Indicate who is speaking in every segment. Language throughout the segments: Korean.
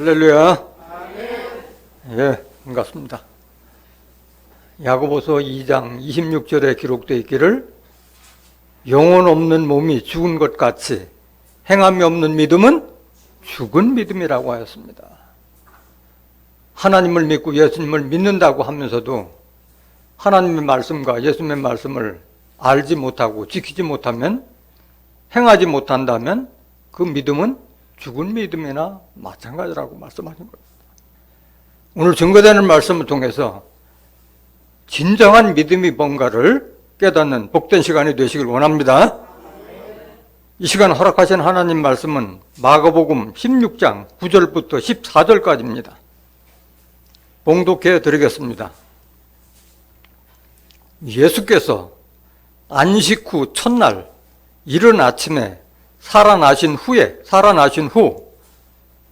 Speaker 1: 할렐루야. 예, 반갑습니다. 야고보서 2장 26절에 기록되어 있기를 영혼 없는 몸이 죽은 것 같이 행함이 없는 믿음은 죽은 믿음이라고 하였습니다. 하나님을 믿고 예수님을 믿는다고 하면서도 하나님의 말씀과 예수님의 말씀을 알지 못하고 지키지 못하면, 행하지 못한다면 그 믿음은 죽은 믿음이나 마찬가지라고 말씀하신 겁니다. 오늘 증거되는 말씀을 통해서 진정한 믿음이 뭔가를 깨닫는 복된 시간이 되시길 원합니다. 이 시간 허락하신 하나님 말씀은 마가복음 16장 9절부터 14절까지입니다. 봉독해 드리겠습니다. 예수께서 안식 후 첫날 이른 아침에 살아나신 후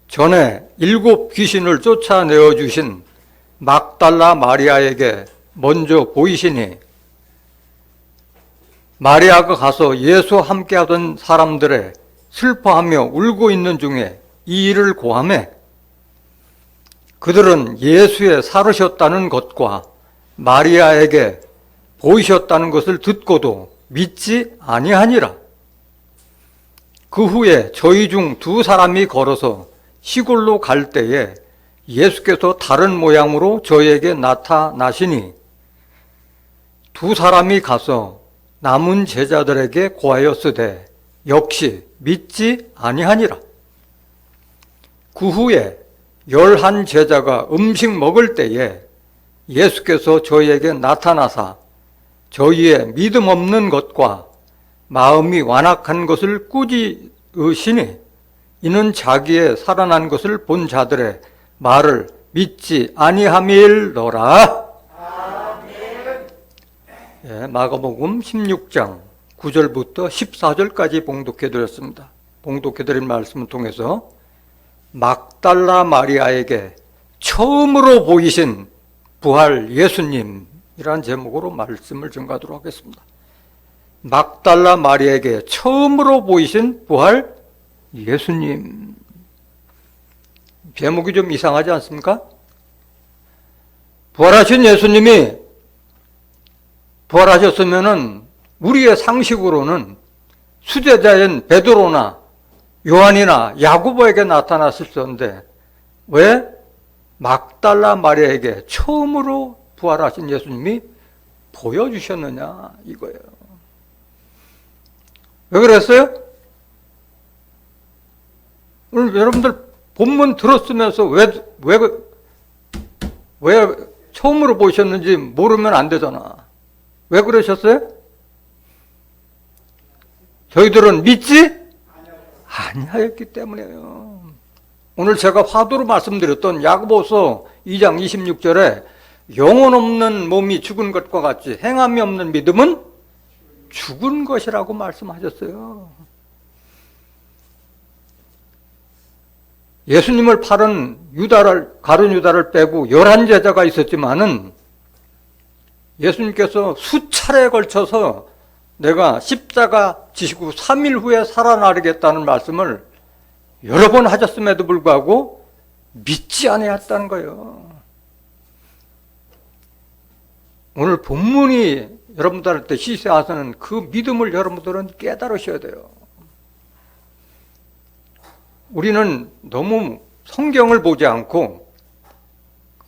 Speaker 1: 전에 7 귀신을 쫓아내어 주신 막달라 마리아에게 먼저 보이시니 마리아가 가서 예수와 함께하던 사람들의 슬퍼하며 울고 있는 중에 이 일을 고하매 그들은 예수의 살으셨다는 것과 마리아에게 보이셨다는 것을 듣고도 믿지 아니하니라. 그 후에 저희 중 2 사람이 걸어서 시골로 갈 때에 예수께서 다른 모양으로 저에게 나타나시니 2 사람이 가서 남은 제자들에게 고하였으되 역시 믿지 아니하니라. 그 후에 11 제자가 음식 먹을 때에 예수께서 저희에게 나타나사 저희의 믿음 없는 것과 마음이 완악한 것을 꾸짖으시니 이는 자기의 살아난 것을 본 자들의 말을 믿지 아니함일더라. 예, 마가복음 16장 9절부터 14절까지 봉독해드렸습니다. 봉독해드린 말씀을 통해서 막달라 마리아에게 처음으로 보이신 부활 예수님이라는 제목으로 말씀을 증거하도록 하겠습니다. 막달라 마리아에게 처음으로 보이신 부활 예수님. 제목이 좀 이상하지 않습니까? 부활하신 예수님이 부활하셨으면은 우리의 상식으로는 수제자인 베드로나 요한이나 야고보에게 나타났을 텐데 왜 막달라 마리아에게 처음으로 부활하신 예수님이 보여주셨느냐 이거예요. 왜 그랬어요? 오늘 여러분들 본문 들었으면서 왜 처음으로 보셨는지 모르면 안 되잖아. 왜 그러셨어요? 저희들은 믿지 아니하였기 때문이에요. 오늘 제가 화두로 말씀드렸던 야고보서 2장 26절에 영혼 없는 몸이 죽은 것과 같이 행함이 없는 믿음은 죽은 것이라고 말씀하셨어요. 예수님을 팔은 가룟 유다를 빼고 11 제자가 있었지만은 예수님께서 수차례에 걸쳐서 내가 십자가 지시고 3일 후에 살아나리겠다는 말씀을 여러 번 하셨음에도 불구하고 믿지 아니했다는 거예요. 오늘 본문이 여러분들한테 시사하는 그 믿음을 여러분들은 깨달으셔야 돼요. 우리는 너무 성경을 보지 않고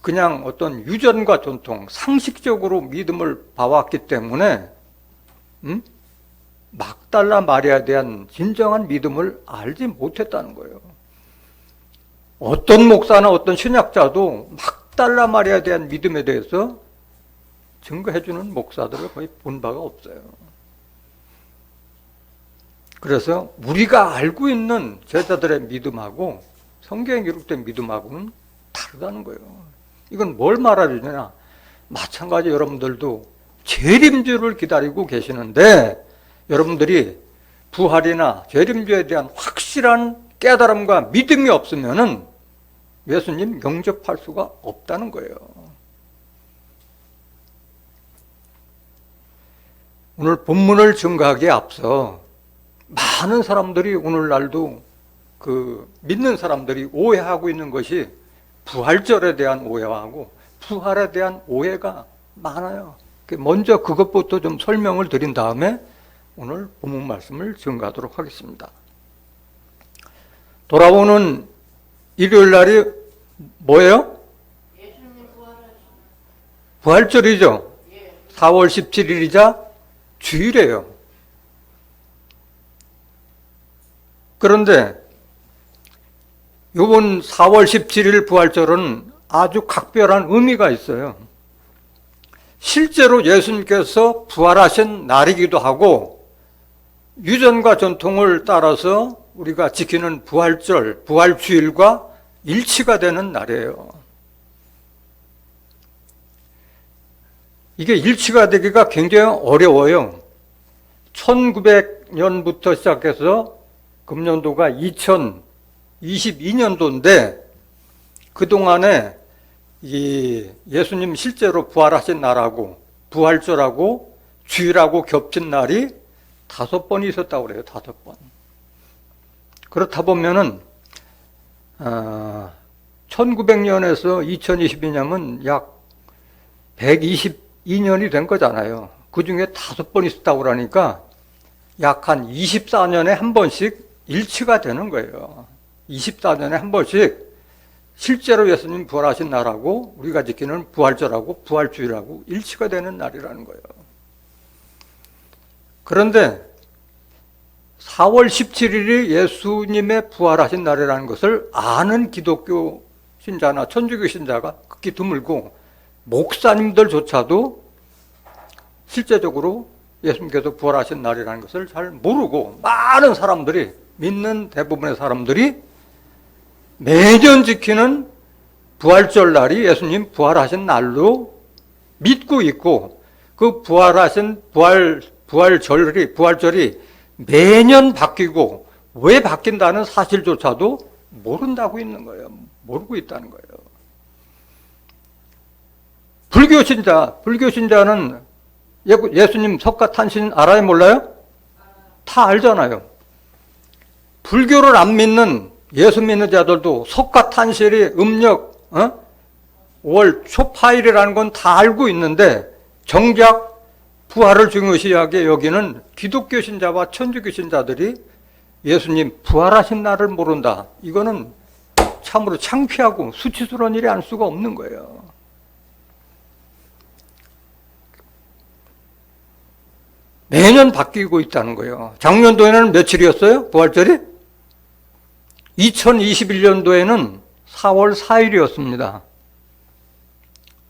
Speaker 1: 그냥 어떤 유전과 전통, 상식적으로 믿음을 봐왔기 때문에 막달라 마리아에 대한 진정한 믿음을 알지 못했다는 거예요. 어떤 목사나 어떤 신학자도 막달라 마리아에 대한 믿음에 대해서 증거해주는 목사들을 거의 본 바가 없어요. 그래서 우리가 알고 있는 제자들의 믿음하고 성경에 기록된 믿음하고는 다르다는 거예요. 이건 뭘 말하려냐? 마찬가지 여러분들도 재림주를 기다리고 계시는데 여러분들이 부활이나 재림주에 대한 확실한 깨달음과 믿음이 없으면은 예수님 영접할 수가 없다는 거예요. 오늘 본문을 증거하기에 앞서 많은 사람들이 오늘날도 믿는 사람들이 오해하고 있는 것이 부활절에 대한 오해하고 부활에 대한 오해가 많아요. 먼저 그것부터 좀 설명을 드린 다음에 오늘 본문 말씀을 증거하도록 하겠습니다. 돌아오는 일요일 날이 뭐예요? 부활절이죠. 4월 17일이자 주일이에요. 그런데 이번 4월 17일 부활절은 아주 각별한 의미가 있어요. 실제로 예수님께서 부활하신 날이기도 하고 유전과 전통을 따라서 우리가 지키는 부활절, 부활주일과 일치가 되는 날이에요. 이게 일치가 되기가 굉장히 어려워요. 1900년부터 시작해서 금년도가 2022년도인데 그동안에 예수님 실제로 부활하신 날하고 부활절하고 주일하고 겹친 날이 5번이 있었다고 그래요. 5번. 그렇다 보면은 1900년에서 2022년은 약 122년이 된 거잖아요. 그 중에 5번 있었다고 그러니까 약 한 24년에 한 번씩 일치가 되는 거예요. 24년에 한 번씩 실제로 예수님 부활하신 날하고 우리가 지키는 부활절하고 부활주일하고 일치가 되는 날이라는 거예요. 그런데 4월 17일이 예수님의 부활하신 날이라는 것을 아는 기독교 신자나 천주교 신자가 극히 드물고 목사님들조차도 실제적으로 예수님께서 부활하신 날이라는 것을 잘 모르고 많은 사람들이 믿는 대부분의 사람들이 매년 지키는 부활절 날이 예수님 부활하신 날로 믿고 있고 그 부활절이 매년 바뀌고 왜 바뀐다는 사실조차도 모른다고 있는 거예요. 모르고 있다는 거예요. 불교 신자는 예수님 석가탄신 알아요, 몰라요? 다 알잖아요. 불교를 안 믿는 예수 믿는 자들도 석가탄신이 음력 5월 초파일이라는 건 다 알고 있는데 정작 부활을 중요시하게 여기는 기독교 신자와 천주교 신자들이 예수님 부활하신 날을 모른다. 이거는 참으로 창피하고 수치스러운 일이 아닐 수가 없는 거예요. 매년 바뀌고 있다는 거예요. 작년도에는 며칠이었어요? 부활절이? 2021년도에는 4월 4일이었습니다.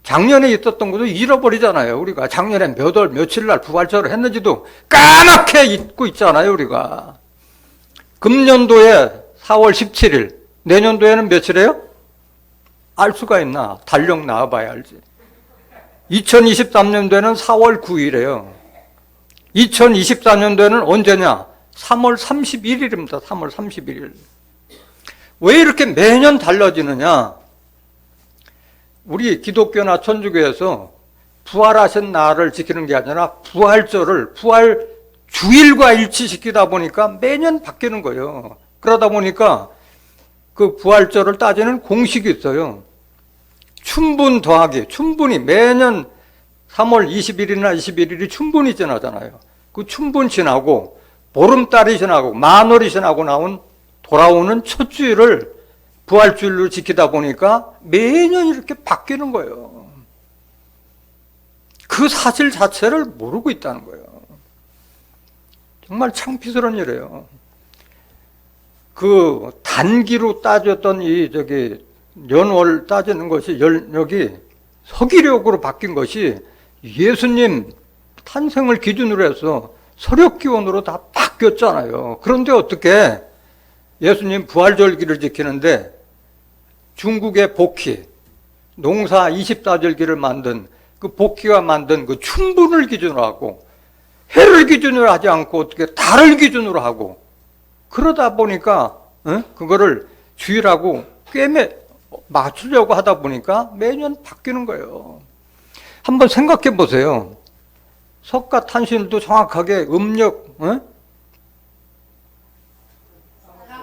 Speaker 1: 작년에 있었던 것도 잃어버리잖아요. 우리가 작년에 몇 월 며칠 날 부활절을 했는지도 까맣게 잊고 있잖아요. 우리가 금년도에 4월 17일, 내년도에는 며칠이에요? 알 수가 있나? 달력 나와봐야 알지. 2023년도에는 4월 9일이에요. 2024년도에는 언제냐? 3월 31일입니다. 3월 31일. 왜 이렇게 매년 달라지느냐? 우리 기독교나 천주교에서 부활하신 날을 지키는 게 아니라 부활절을 부활주일과 일치시키다 보니까 매년 바뀌는 거예요. 그러다 보니까 그 부활절을 따지는 공식이 있어요. 춘분 더하기, 춘분이 매년 3월 20일이나 21일이 춘분이 지나잖아요. 그 춘분 지나고 보름달이 지나고 만월이 지나고 돌아오는 첫 주일을 부활주일로 지키다 보니까 매년 이렇게 바뀌는 거예요. 그 사실 자체를 모르고 있다는 거예요. 정말 창피스러운 일이에요. 그 단기로 따졌던 연월 따지는 것이 여기 서기력으로 바뀐 것이 예수님 탄생을 기준으로 해서 서력기원으로 다 바뀌었잖아요. 그런데 어떻게 예수님 부활절기를 지키는데 중국의 복희, 농사 24절기를 만든 그 복희가 만든 그 춘분을 기준으로 하고 해를 기준으로 하지 않고 어떻게 달을 기준으로 하고 그러다 보니까 그거를 주일하고 맞추려고 하다 보니까 매년 바뀌는 거예요. 한번 생각해 보세요. 석가탄신일도 정확하게 음력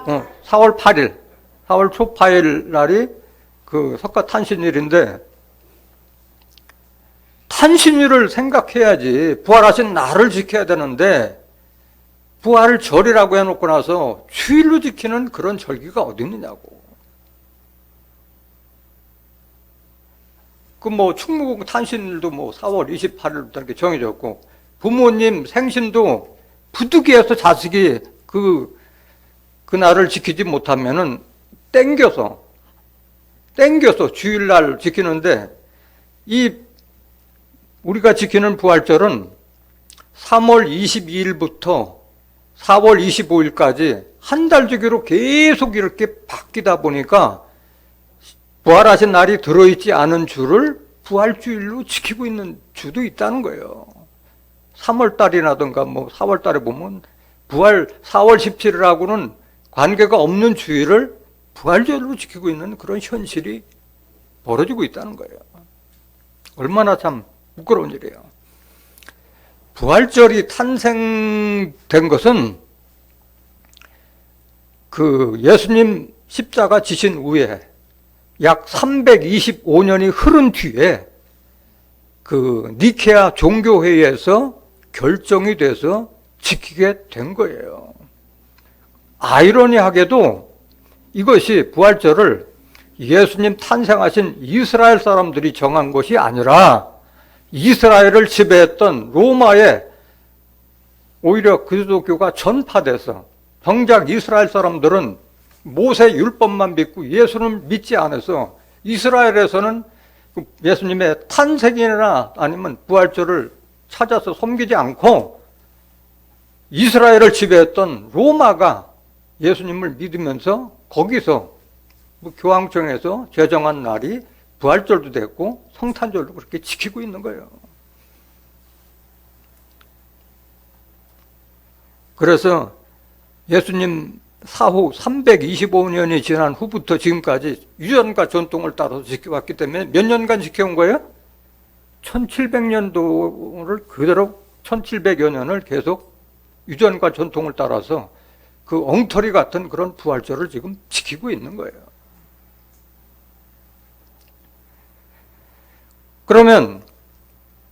Speaker 1: 4월 8일, 4월 초 8일 날이 그 석가탄신일인데, 탄신일을 생각해야지 부활하신 날을 지켜야 되는데, 부활절이라고 해놓고 나서 주일로 지키는 그런 절기가 어디 있느냐고. 그 뭐 충무공 탄신일도 뭐 4월 28일부터 이렇게 정해졌고, 부모님 생신도 부득이해서 자식이 그 날을 지키지 못하면은 땡겨서 주일날 지키는데, 우리가 지키는 부활절은 3월 22일부터 4월 25일까지 한 달 주기로 계속 이렇게 바뀌다 보니까 부활하신 날이 들어있지 않은 주를 부활주일로 지키고 있는 주도 있다는 거예요. 3월달이라든가 뭐 4월달에 보면 부활 4월 17일하고는 관계가 없는 주일을 부활절로 지키고 있는 그런 현실이 벌어지고 있다는 거예요. 얼마나 참 부끄러운 일이에요. 부활절이 탄생된 것은 그 예수님 십자가 지신 후에 약 325년이 흐른 뒤에 그 니케아 종교회의에서 결정이 돼서 지키게 된 거예요. 아이러니하게도 이것이 부활절을 예수님 탄생하신 이스라엘 사람들이 정한 것이 아니라 이스라엘을 지배했던 로마에 오히려 그리스도교가 전파돼서, 정작 이스라엘 사람들은 모세 율법만 믿고 예수를 믿지 않아서 이스라엘에서는 예수님의 탄생이나 아니면 부활절을 찾아서 섬기지 않고 이스라엘을 지배했던 로마가 예수님을 믿으면서 거기서 교황청에서 제정한 날이 부활절도 됐고 성탄절도 그렇게 지키고 있는 거예요. 그래서 예수님 사후 325년이 지난 후부터 지금까지 유전과 전통을 따라서 지켜왔기 때문에 몇 년간 지켜온 거예요? 1700년도를 그대로 1700여 년을 계속 유전과 전통을 따라서 그 엉터리 같은 그런 부활절을 지금 지키고 있는 거예요. 그러면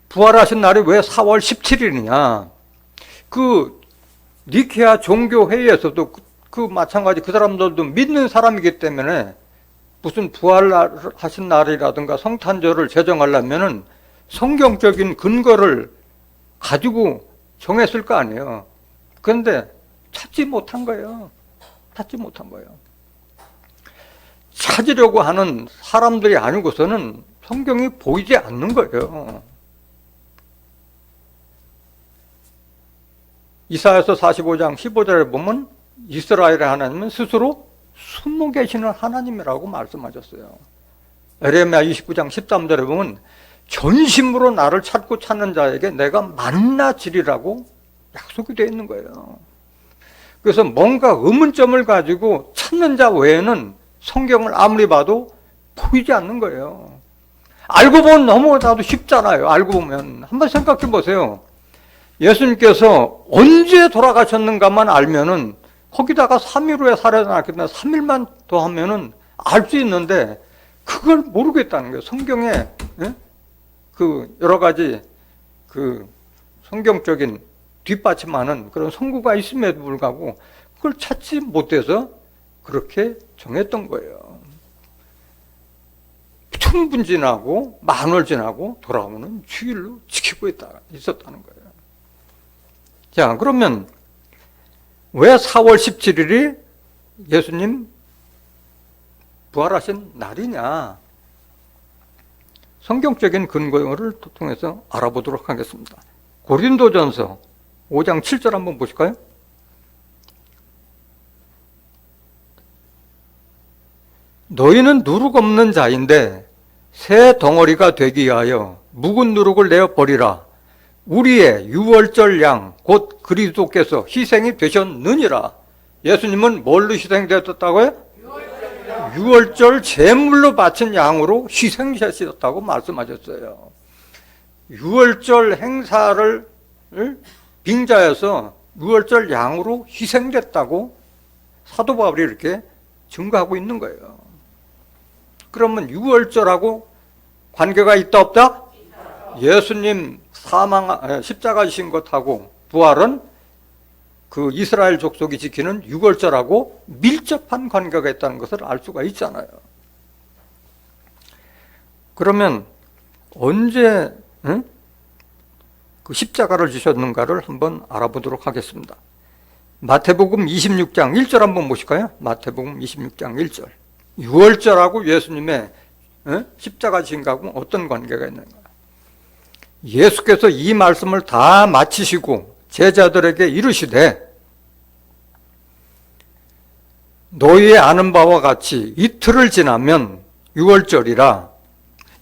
Speaker 1: 부활하신 날이 왜 4월 17일이냐? 그 니케아 종교회의에서도 그 마찬가지 그 사람들도 믿는 사람이기 때문에 무슨 부활하신 날이라든가 성탄절을 제정하려면은 성경적인 근거를 가지고 정했을 거 아니에요. 그런데 찾지 못한 거예요. 찾으려고 하는 사람들이 아니고서는 성경이 보이지 않는 거예요. 이사야서 45장 15절에 보면 이스라엘의 하나님은 스스로 숨어 계시는 하나님이라고 말씀하셨어요. 에레미야 29장 13절에 보면 전심으로 나를 찾고 찾는 자에게 내가 만나 주리라고 약속이 되어 있는 거예요. 그래서 뭔가 의문점을 가지고 찾는 자 외에는 성경을 아무리 봐도 보이지 않는 거예요. 알고 보면 너무나도 쉽잖아요. 알고 보면 한번 생각해 보세요. 예수님께서 언제 돌아가셨는가만 알면은 거기다가 3일 후에 살아나겠다 3일만 더 하면은 알 수 있는데 그걸 모르겠다는 거예요. 성경에 그 여러 가지 그 성경적인 뒷받침하는 그런 성구가 있음에도 불구하고 그걸 찾지 못해서 그렇게 정했던 거예요. 천분 지나고 만월 지나고 돌아오는 주일로 지키고 있었다는 거예요. 자, 그러면 왜 4월 17일이 예수님 부활하신 날이냐? 성경적인 근거를 통해서 알아보도록 하겠습니다. 고린도전서 5장 7절 한번 보실까요? 너희는 누룩 없는 자인데 새 덩어리가 되기 위하여 묵은 누룩을 내어 버리라. 우리의 유월절 양 곧 그리스도께서 희생이 되셨느니라. 예수님은 뭘로 희생되었다고요? 유월절 제물로 바친 양으로 희생되셨다고 말씀하셨어요. 유월절 행사를 빙자해서 유월절 양으로 희생됐다고 사도 바울이 이렇게 증거하고 있는 거예요. 그러면 유월절하고 관계가 있다 없다? 예수님 십자가 지신 것하고 부활은 그 이스라엘 족속이 지키는 유월절하고 밀접한 관계가 있다는 것을 알 수가 있잖아요. 그러면 언제 그 십자가를 지셨는가를 한번 알아보도록 하겠습니다. 마태복음 26장 1절 한번 보실까요? 마태복음 26장 1절. 유월절하고 예수님의 십자가 지신 것하고 어떤 관계가 있는가? 예수께서 이 말씀을 다 마치시고 제자들에게 이르시되 너희의 아는 바와 같이 이틀을 지나면 유월절이라.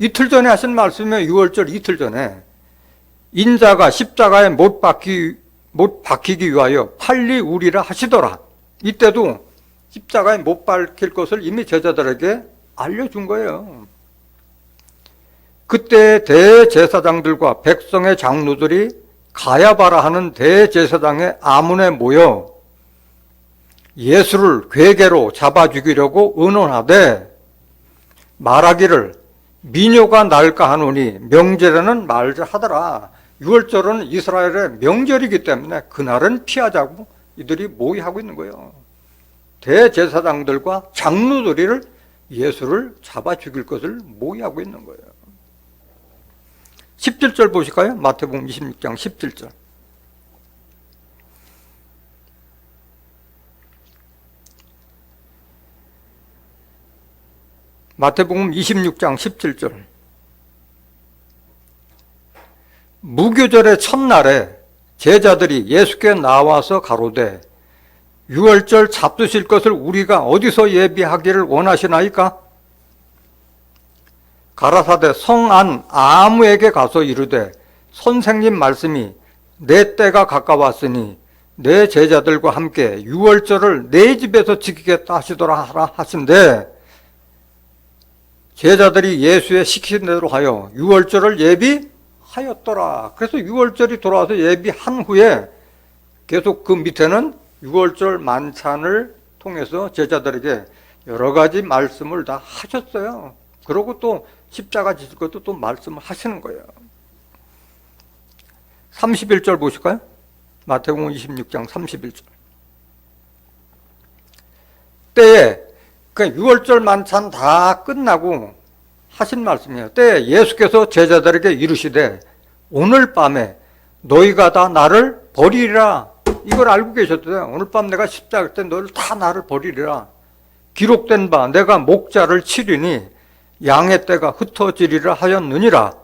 Speaker 1: 이틀 전에 하신 말씀이면 유월절 이틀 전에 인자가 십자가에 못 박히기 위하여 빨리 우리라 하시더라. 이때도 십자가에 못 박힐 것을 이미 제자들에게 알려준 거예요. 그때 대제사장들과 백성의 장로들이 가야바라 하는 대제사장의 아문에 모여 예수를 괴계로 잡아 죽이려고 의논하되 말하기를 미뇨가 날까 하노니 명절에는 말자 하더라. 유월절은 이스라엘의 명절이기 때문에 그날은 피하자고 이들이 모의하고 있는 거예요. 대제사장들과 장로들을 예수를 잡아 죽일 것을 모의하고 있는 거예요. 17절 보실까요? 마태복음 26장 17절. 마태복음 26장 17절. 무교절의 첫날에 제자들이 예수께 나와서 가로되 유월절 잡수실 것을 우리가 어디서 예비하기를 원하시나이까? 가라사대 성 안 아무에게 가서 이르되 선생님 말씀이 내 때가 가까웠으니 내 제자들과 함께 유월절을 내 집에서 지키겠다 하시더라 하신데 제자들이 예수의 시킨 대로 하여 유월절을 예비하였더라. 그래서 유월절이 돌아와서 예비한 후에 계속 그 밑에는 유월절 만찬을 통해서 제자들에게 여러 가지 말씀을 다 하셨어요. 그러고 또 십자가 지실 것도 또 말씀을 하시는 거예요. 31절 보실까요? 마태복음 26장 31절. 때에 그러니까 유월절 만찬 다 끝나고 하신 말씀이에요. 때에 예수께서 제자들에게 이르시되 오늘 밤에 너희가 다 나를 버리리라. 이걸 알고 계셨대요. 오늘 밤 내가 십자가 때 너희를 다 나를 버리리라. 기록된 바 내가 목자를 치리니 양의 떼가 흩어지리라 하였느니라.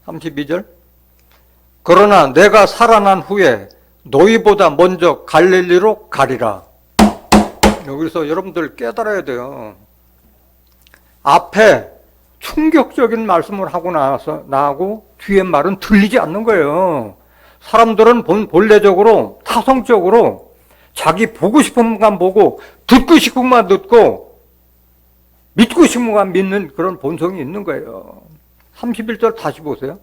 Speaker 1: 32절. 그러나 내가 살아난 후에 너희보다 먼저 갈릴리로 가리라. 여기서 여러분들 깨달아야 돼요. 앞에 충격적인 말씀을 하고 나하고 뒤에 말은 들리지 않는 거예요. 사람들은 본래적으로 타성적으로 자기 보고 싶은 것만 보고 듣고 싶은 것만 듣고 믿고 싶은 것만 믿는 그런 본성이 있는 거예요. 31절 다시 보세요.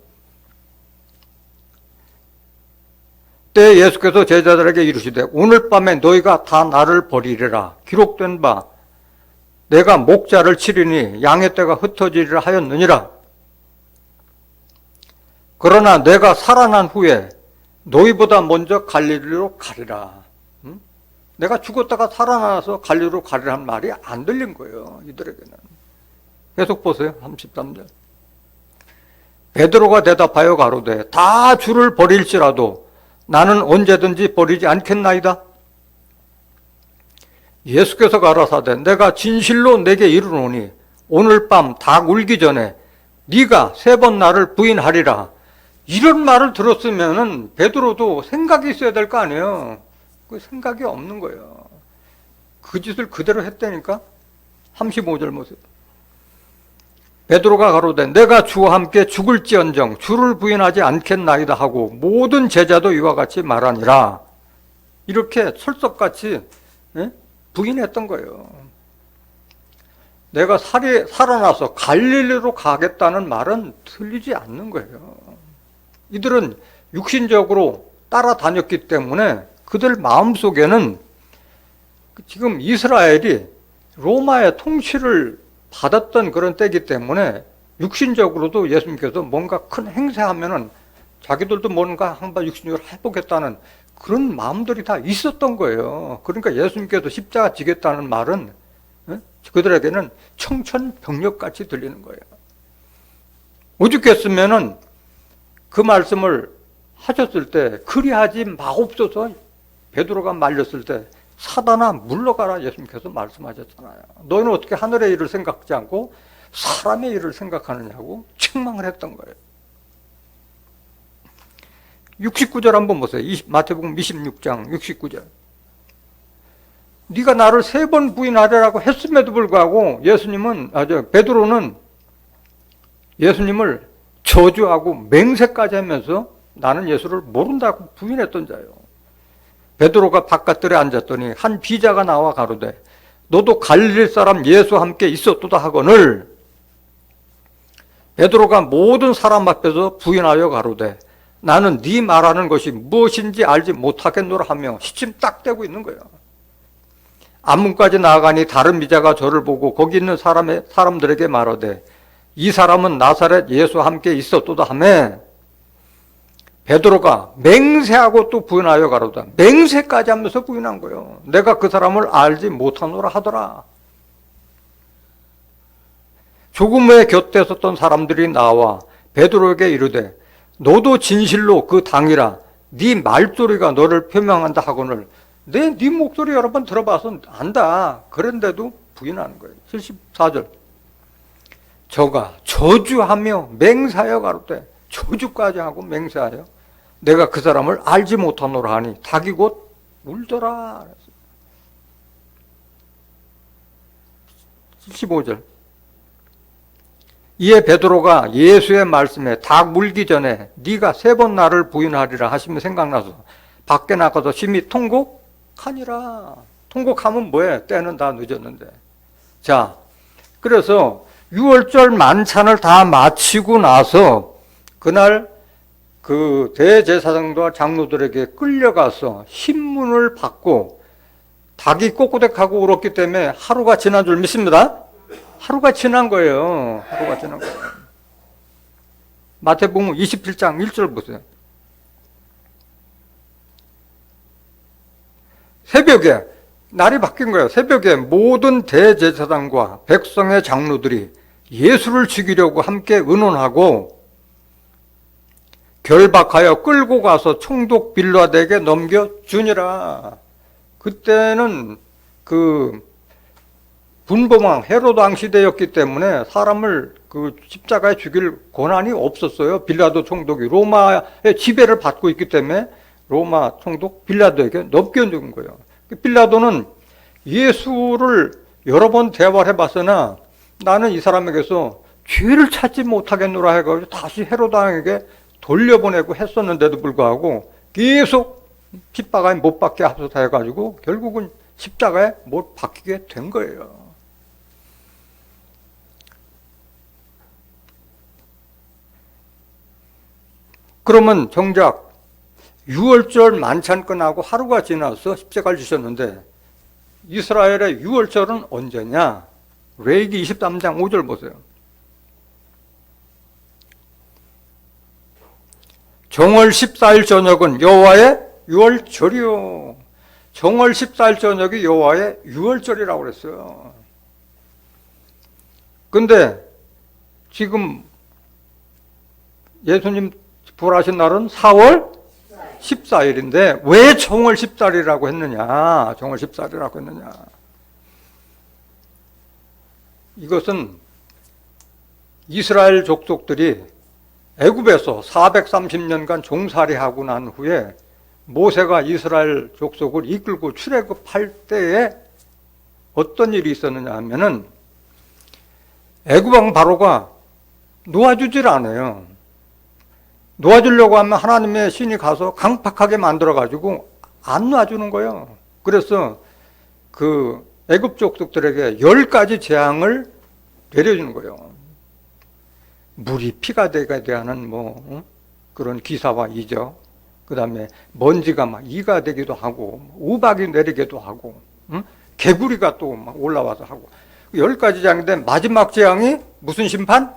Speaker 1: 때 예수께서 제자들에게 이르시되 오늘 밤에 너희가 다 나를 버리리라. 기록된 바 내가 목자를 치리니 양의 떼가 흩어지리라 하였느니라. 그러나 내가 살아난 후에 너희보다 먼저 갈릴리로 가리라. 내가 죽었다가 살아나서 갈릴리로 가리라는 말이 안 들린 거예요. 이들에게는. 계속 보세요. 33절. 베드로가 대답하여 가로되 다 주를 버릴지라도 나는 언제든지 버리지 않겠나이다. 예수께서 가라사대 내가 진실로 내게 이르노니 오늘 밤 닭 울기 전에 네가 3번 나를 부인하리라. 이런 말을 들었으면 베드로도 생각이 있어야 될 거 아니에요. 그 생각이 없는 거예요. 그 짓을 그대로 했다니까. 35절 보세요. 베드로가 가로되 내가 주와 함께 죽을지언정 주를 부인하지 않겠나이다 하고 모든 제자도 이와 같이 말하니라. 이렇게 철석같이 부인했던 거예요. 내가 살아나서 갈릴리로 가겠다는 말은 틀리지 않는 거예요. 이들은 육신적으로 따라다녔기 때문에 그들 마음속에는 지금 이스라엘이 로마의 통치를 받았던 그런 때이기 때문에 육신적으로도 예수님께서 뭔가 큰 행세하면은 자기들도 뭔가 한번 육신적으로 해보겠다는 그런 마음들이 다 있었던 거예요. 그러니까 예수님께서 십자가 지겠다는 말은 그들에게는 청천벽력같이 들리는 거예요. 오죽했으면은 그 말씀을 하셨을 때 그리하지 마옵소서 베드로가 말렸을 때 사단아 물러가라 예수님께서 말씀하셨잖아요. 너희는 어떻게 하늘의 일을 생각지 않고 사람의 일을 생각하느냐고 책망을 했던 거예요. 69절 한번 보세요. 마태복음 26장 69절. 네가 나를 3번 부인하리라고 했음에도 불구하고 베드로는 예수님을 저주하고 맹세까지 하면서 나는 예수를 모른다고 부인했던 자예요. 베드로가 바깥들에 앉았더니 한 비자가 나와 가로되 너도 갈릴리 사람 예수와 함께 있었도다 하거늘 베드로가 모든 사람 앞에서 부인하여 가로되 나는 네 말하는 것이 무엇인지 알지 못하겠노라 하며 시침 딱 떼고 있는 거예요. 앞문까지 나아가니 다른 비자가 저를 보고 거기 있는 사람들에게 말하되 이 사람은 나사렛 예수와 함께 있었도다 하며 베드로가 맹세하고 또 부인하여 가로다. 맹세까지 하면서 부인한 거예요. 내가 그 사람을 알지 못하노라 하더라. 조금 후에 곁에 섰던 사람들이 나와 베드로에게 이르되 너도 진실로 그 당이라 네 말소리가 너를 표명한다 하거늘 네 목소리 여러 번 들어봐서 안다. 그런데도 부인하는 거예요. 74절. 저가 저주하며 맹세하여 가로되 저주까지 하고 맹세하여 내가 그 사람을 알지 못하노라 하니 닭이 곧 울더라. 75절. 이에 베드로가 예수의 말씀에 닭 물기 전에 네가 3번 나를 부인하리라 하시면 생각나서 밖에 나가서 심히 통곡하니라. 통곡하면 뭐해? 때는 다 늦었는데. 자, 그래서 6월절 만찬을 다 마치고 나서 그날 그 대제사장과 장로들에게 끌려가서 신문을 받고 닭이 꼬꼬댁하고 울었기 때문에 하루가 지난 줄 믿습니다. 하루가 지난 거예요. 하루가 지난 거예요. 마태복음 27장 1절 보세요. 새벽에 날이 바뀐 거예요. 새벽에 모든 대제사장과 백성의 장로들이 예수를 죽이려고 함께 의논하고 결박하여 끌고 가서 총독 빌라도에게 넘겨주니라. 그때는 그 분봉왕 헤로드 왕 시대였기 때문에 사람을 그 십자가에 죽일 권한이 없었어요. 빌라도 총독이 로마의 지배를 받고 있기 때문에 로마 총독 빌라도에게 넘겨준 거예요. 빌라도는 예수를 여러 번 대화를 해봤으나 나는 이 사람에게서 죄를 찾지 못하겠노라 해가지고 다시 헤로드 왕에게 돌려보내고 했었는데도 불구하고 계속 핍박에 못 받게 하소서 해가지고 결국은 십자가에 못 박히게 된 거예요. 그러면 정작 6월절 만찬 끝나고 하루가 지나서 십자가를 지셨는데 이스라엘의 6월절은 언제냐? 레위기 23장 5절 보세요. 정월 14일 저녁은 여호와의 6월절이요. 정월 14일 저녁이 여호와의 6월절이라고 그랬어요. 근데 지금 예수님 부활하신 날은 4월 14일인데 왜 정월 14일이라고 했느냐? 정월 14일이라고 했느냐? 이것은 이스라엘 족속들이 애굽에서 430년간 종살이하고 난 후에 모세가 이스라엘 족속을 이끌고 출애굽할 때에 어떤 일이 있었느냐 하면은 애굽 왕 바로가 놓아주질 않아요. 놓아주려고 하면 하나님의 신이 가서 강팍하게 만들어가지고 안 놔주는 거예요. 그래서 그 애굽 족속들에게 10가지 재앙을 내려주는 거예요. 물이 피가 되게 하는 그런 기사와 이적, 그 다음에 먼지가 막 이가 되기도 하고 우박이 내리기도 하고 개구리가 또 막 올라와서 하고 10가지 재앙인데 마지막 재앙이 무슨 심판?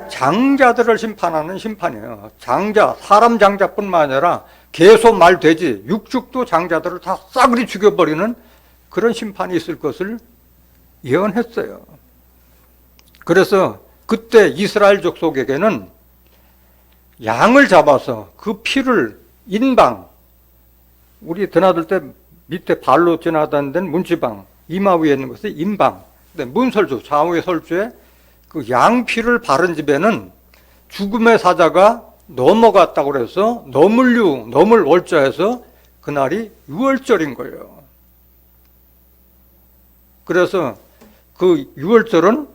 Speaker 1: 장자들을 심판하는 심판이에요. 장자, 사람 장자뿐만 아니라 개소, 말, 돼지, 육축도 장자들을 다 싸그리 죽여버리는 그런 심판이 있을 것을 예언했어요. 그래서 그때 이스라엘 족속에게는 양을 잡아서 그 피를 인방, 우리 드나들 때 밑에 발로 지나다는 데는 문지방, 이마 위에 있는 것이 인방, 문설주, 좌우의 설주에 그 양피를 바른 집에는 죽음의 사자가 넘어갔다고 그래서 넘을 월자해서 그날이 유월절인 거예요. 그래서 그 유월절은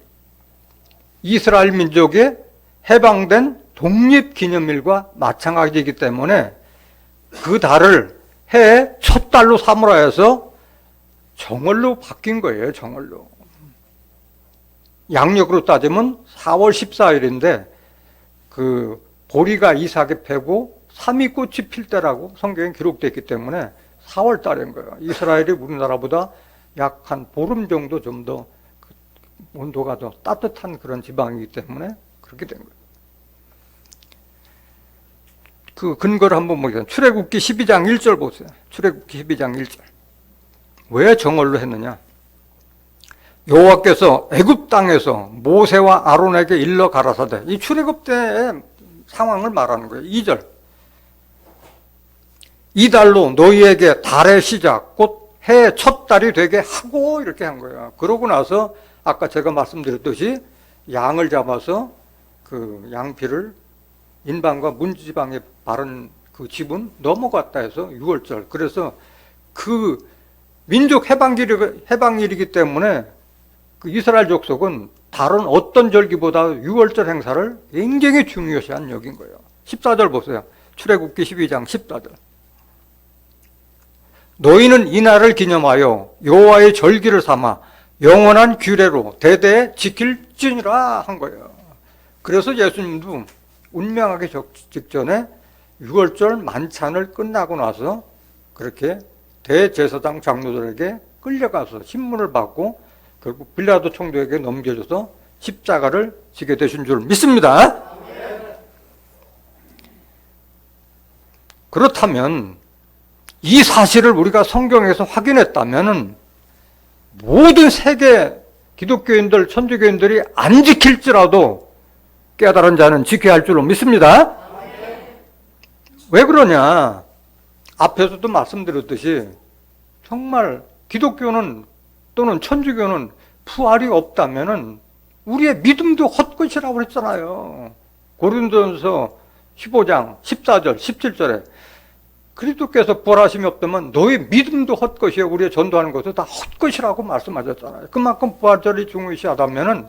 Speaker 1: 이스라엘 민족의 해방된 독립기념일과 마찬가지이기 때문에 그 달을 해의 첫 달로 삼으라 해서 정월로 바뀐 거예요. 정월로. 양력으로 따지면 4월 14일인데 그 보리가 이삭에 패고 삼이 꽃이 필 때라고 성경에 기록되어 있기 때문에 4월 달인 거예요. 이스라엘이 우리나라보다 약 한 보름 정도 좀 더 온도가 더 따뜻한 그런 지방이기 때문에 그렇게 된 거예요. 그 근거를 한번 보겠습니다. 출애굽기 12장 1절 보세요. 출애굽기 12장 1절. 왜 정월로 했느냐? 여호와께서 애굽 땅에서 모세와 아론에게 일러 가라사대. 이 출애굽 때의 상황을 말하는 거예요. 2절. 이 달로 너희에게 달의 시작, 곧 해의 첫 달이 되게 하고 이렇게 한 거예요. 그러고 나서 아까 제가 말씀드렸듯이 양을 잡아서 그 양피를 인방과 문지방에 바른 그 집은 넘어갔다 해서 6월절. 그래서 그 민족 해방일이기 때문에 그 이스라엘 족속은 다른 어떤 절기보다 6월절 행사를 굉장히 중요시한 여긴 거예요. 14절 보세요. 출애굽기 12장 14절. 너희는 이날을 기념하여 여호와의 절기를 삼아 영원한 규례로 대대에 지킬지니라 한 거예요. 그래서 예수님도 운명하기 직전에 6월절 만찬을 끝나고 나서 그렇게 대제사장 장로들에게 끌려가서 신문을 받고 결국 빌라도 총독에게 넘겨줘서 십자가를 지게 되신 줄 믿습니다. 그렇다면 이 사실을 우리가 성경에서 확인했다면 모든 세계 기독교인들, 천주교인들이 안 지킬지라도 깨달은 자는 지켜야 할 줄로 믿습니다. 왜 그러냐? 앞에서도 말씀드렸듯이 정말 기독교는 또는 천주교는 부활이 없다면은 우리의 믿음도 헛것이라고 그랬잖아요. 고린도전서 15장 14절 17절에 그리스도께서 부활하심이 없다면 너희 믿음도 헛것이요 우리의 전도하는 것도 다 헛것이라고 말씀하셨잖아요. 그만큼 부활절이 중요시하다면은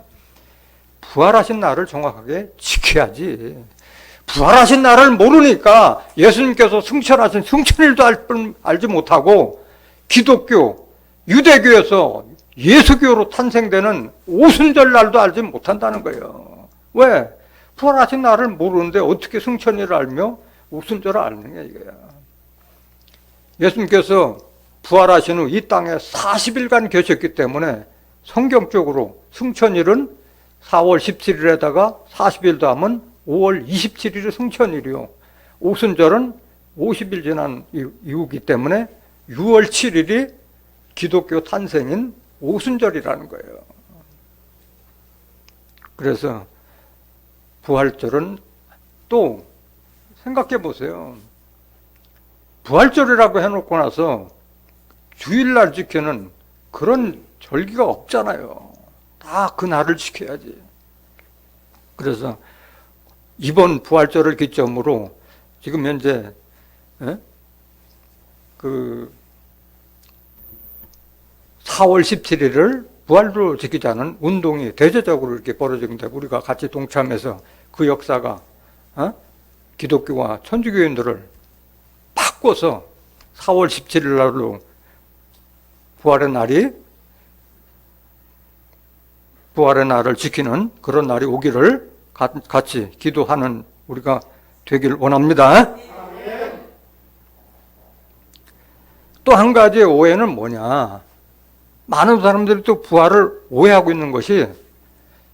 Speaker 1: 부활하신 날을 정확하게 지켜야지. 부활하신 날을 모르니까 예수님께서 승천하신 승천일도 알지 못하고 기독교, 유대교에서 예수교로 탄생되는 오순절 날도 알지 못한다는 거예요. 왜? 부활하신 날을 모르는데 어떻게 승천일을 알며 오순절을 아느냐 이거야. 예수님께서 부활하신 후 이 땅에 40일간 계셨기 때문에 성경적으로 승천일은 4월 17일에다가 40일 더하면 5월 27일이 승천일이요. 오순절은 50일 지난 이후이기 때문에 6월 7일이 기독교 탄생인 오순절이라는 거예요. 그래서 부활절은 또 생각해 보세요. 부활절이라고 해놓고 나서 주일날 지키는 그런 절기가 없잖아요. 다 그 날을 지켜야지. 그래서 이번 부활절을 기점으로 지금 현재 그 4월 17일을 부활로 지키자는 운동이 대대적으로 이렇게 벌어지는데 우리가 같이 동참해서 그 역사가 기독교와 천주교인들을 바꿔서 4월 17일 날로 부활의 날을 지키는 그런 날이 오기를 같이 기도하는 우리가 되길 원합니다. 또 한 가지의 오해는 뭐냐? 많은 사람들이 또 부활을 오해하고 있는 것이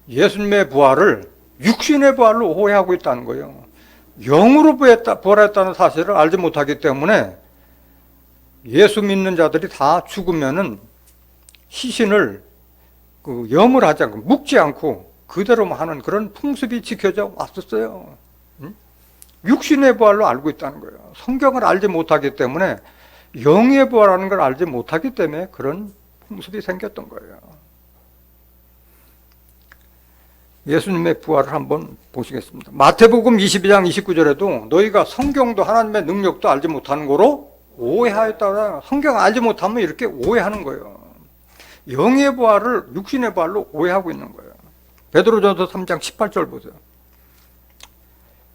Speaker 1: 예수님의 부활을 육신의 부활로 오해하고 있다는 거예요. 영으로 부활했다는 사실을 알지 못하기 때문에 예수 믿는 자들이 다 죽으면은 시신을 염을 하지 않고 묵지 않고 그대로만 하는 그런 풍습이 지켜져 왔었어요. 육신의 부활로 알고 있다는 거예요. 성경을 알지 못하기 때문에 영의 부활하는 걸 알지 못하기 때문에 그런 풍습이 생겼던 거예요. 예수님의 부활을 한번 보시겠습니다. 마태복음 22장 29절에도 너희가 성경도 하나님의 능력도 알지 못하는 거로 오해하였다. 성경 알지 못하면 이렇게 오해하는 거예요. 영의 부활을 육신의 부활로 오해하고 있는 거예요. 베드로전서 3장 18절 보세요.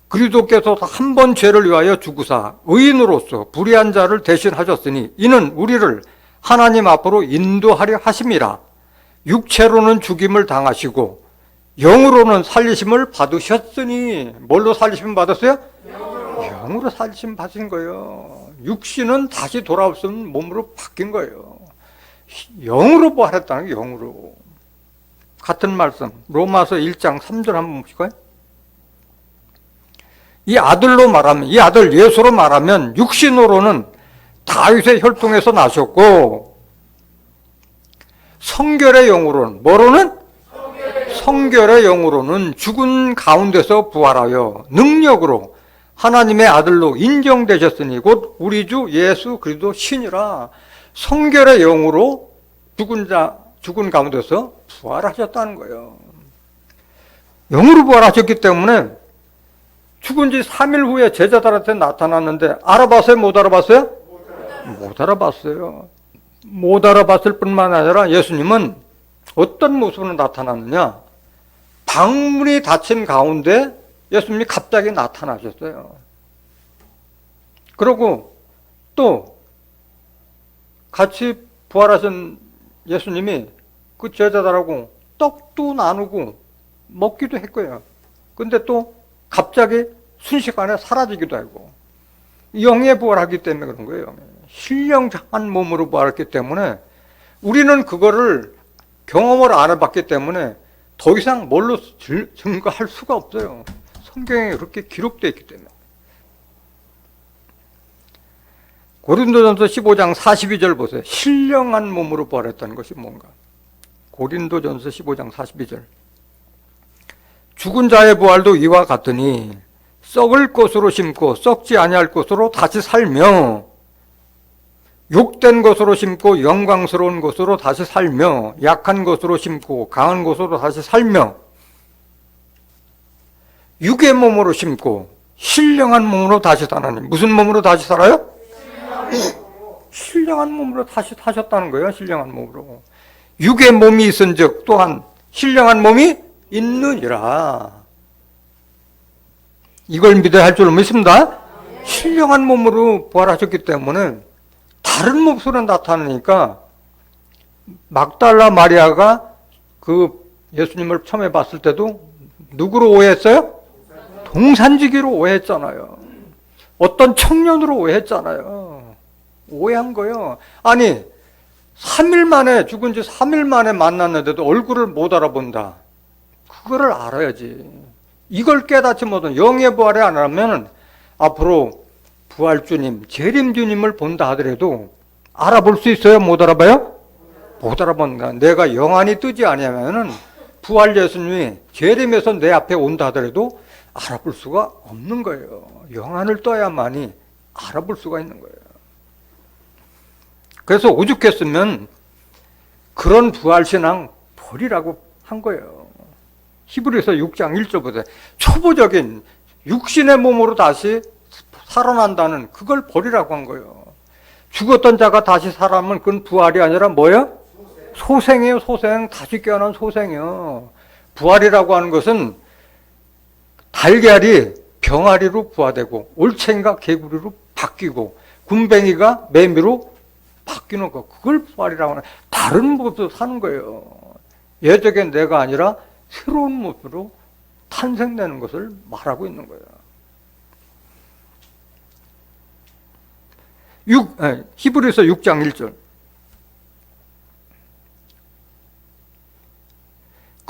Speaker 1: 그리스도께서 한 번 죄를 위하여 죽으사 의인으로서 불의한 자를 대신하셨으니 이는 우리를 하나님 앞으로 인도하려 하심이라. 육체로는 죽임을 당하시고 영으로는 살리심을 받으셨으니. 뭘로 살리심 받았어요? 영으로 살리심 받으신 거예요. 육신은 다시 돌아없는 몸으로 바뀐 거예요. 영으로 부활했다는 게 영으로. 같은 말씀 로마서 1장 3절 한번 보실까요? 이 아들로 말하면, 이 아들 예수로 말하면 육신으로는 다윗의 혈통에서 나셨고 성결의 영으로는 뭐로는? 성결의 영으로는 죽은 가운데서 부활하여 능력으로 하나님의 아들로 인정되셨으니 곧 우리 주 예수 그리스도 신이라. 성결의 영으로 죽은 가운데서 부활하셨다는 거예요. 영으로 부활하셨기 때문에 죽은 지 3일 후에 제자들한테 나타났는데 알아봤어요? 못 알아봤어요? 못 알아봤어요. 못 알아봤을 뿐만 아니라 예수님은 어떤 모습으로 나타났느냐? 방문이 닫힌 가운데 예수님이 갑자기 나타나셨어요. 그리고 또 같이 부활하신 예수님이 그 제자들하고 떡도 나누고 먹기도 했고요. 근데 또 갑자기 순식간에 사라지기도 하고. 영의 부활하기 때문에 그런 거예요. 신령한 몸으로 부활했기 때문에 우리는 그거를 경험을 안 해봤기 때문에 더 이상 뭘로 증거할 수가 없어요. 성경에 그렇게 기록되어 있기 때문에. 고린도전서 15장 42절 보세요. 신령한 몸으로 부활했다는 것이 뭔가. 고린도전서 15장 42절. 죽은 자의 부활도 이와 같으니 썩을 것으로 심고 썩지 아니할 것으로 다시 살며 욕된 것으로 심고 영광스러운 것으로 다시 살며 약한 것으로 심고 강한 것으로 다시 살며 육의 몸으로 심고 신령한 몸으로 다시 사나니. 무슨 몸으로 다시 살아요? 신령한 몸으로 다시 사셨다는 거예요. 신령한 몸으로. 육의 몸이 있은즉 또한 신령한 몸이 있느니라. 이걸 믿어야 할 줄 믿습니다. 신령한 몸으로 부활하셨기 때문에 다른 모습으로 나타나니까 막달라 마리아가 그 예수님을 처음에 봤을 때도 누구로 오해했어요? 동산지기로 오해했잖아요. 어떤 청년으로 오해했잖아요. 오해한 거예요. 아니 3일 만에, 죽은 지 3일 만에 만났는데도 얼굴을 못 알아본다. 그거를 알아야지. 이걸 깨닫지 못한 영의 부활에 안 하면 앞으로 부활주님, 재림주님을 본다 하더라도 알아볼 수 있어요? 못 알아봐요? 못 알아본다. 내가 영안이 뜨지 않으면은 부활 예수님이 재림에서 내 앞에 온다 하더라도 알아볼 수가 없는 거예요. 영안을 떠야만이 알아볼 수가 있는 거예요. 그래서 오죽했으면 그런 부활신앙 버리라고 한 거예요. 히브리서 6장 1절 보세요. 초보적인 육신의 몸으로 다시 살아난다는 그걸 버리라고 한 거예요. 죽었던 자가 다시 살아나면 그건 부활이 아니라 뭐예요? 소생이에요. 소생. 다시 깨어난 소생이에요. 부활이라고 하는 것은 달걀이 병아리로 부화되고 올챙이가 개구리로 바뀌고 군뱅이가 매미로 바뀌는 거, 그걸 부활이라고 하는. 다른 모습으로 사는 거예요. 예적의 내가 아니라 새로운 모습으로 탄생되는 것을 말하고 있는 거예요. 히브리서 6장 1절.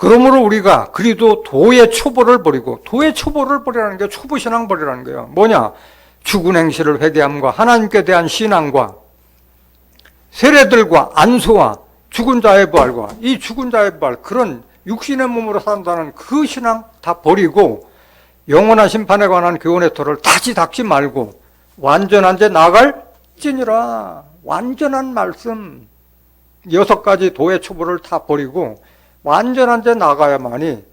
Speaker 1: 그러므로 우리가 그리도 도의 초보를 버리고, 도의 초보를 버리라는 게 초보신앙 버리라는 거예요. 뭐냐? 죽은 행실을 회개함과 하나님께 대한 신앙과 세례들과 안수와 죽은 자의 부활과, 이 죽은 자의 부활, 그런 육신의 몸으로 산다는 그 신앙 다 버리고 영원한 심판에 관한 교훈의 터를 다시 닦지 말고 완전한 데 나갈지니라. 완전한 말씀 6가지 도의 초보를 다 버리고 완전한 데 나가야만이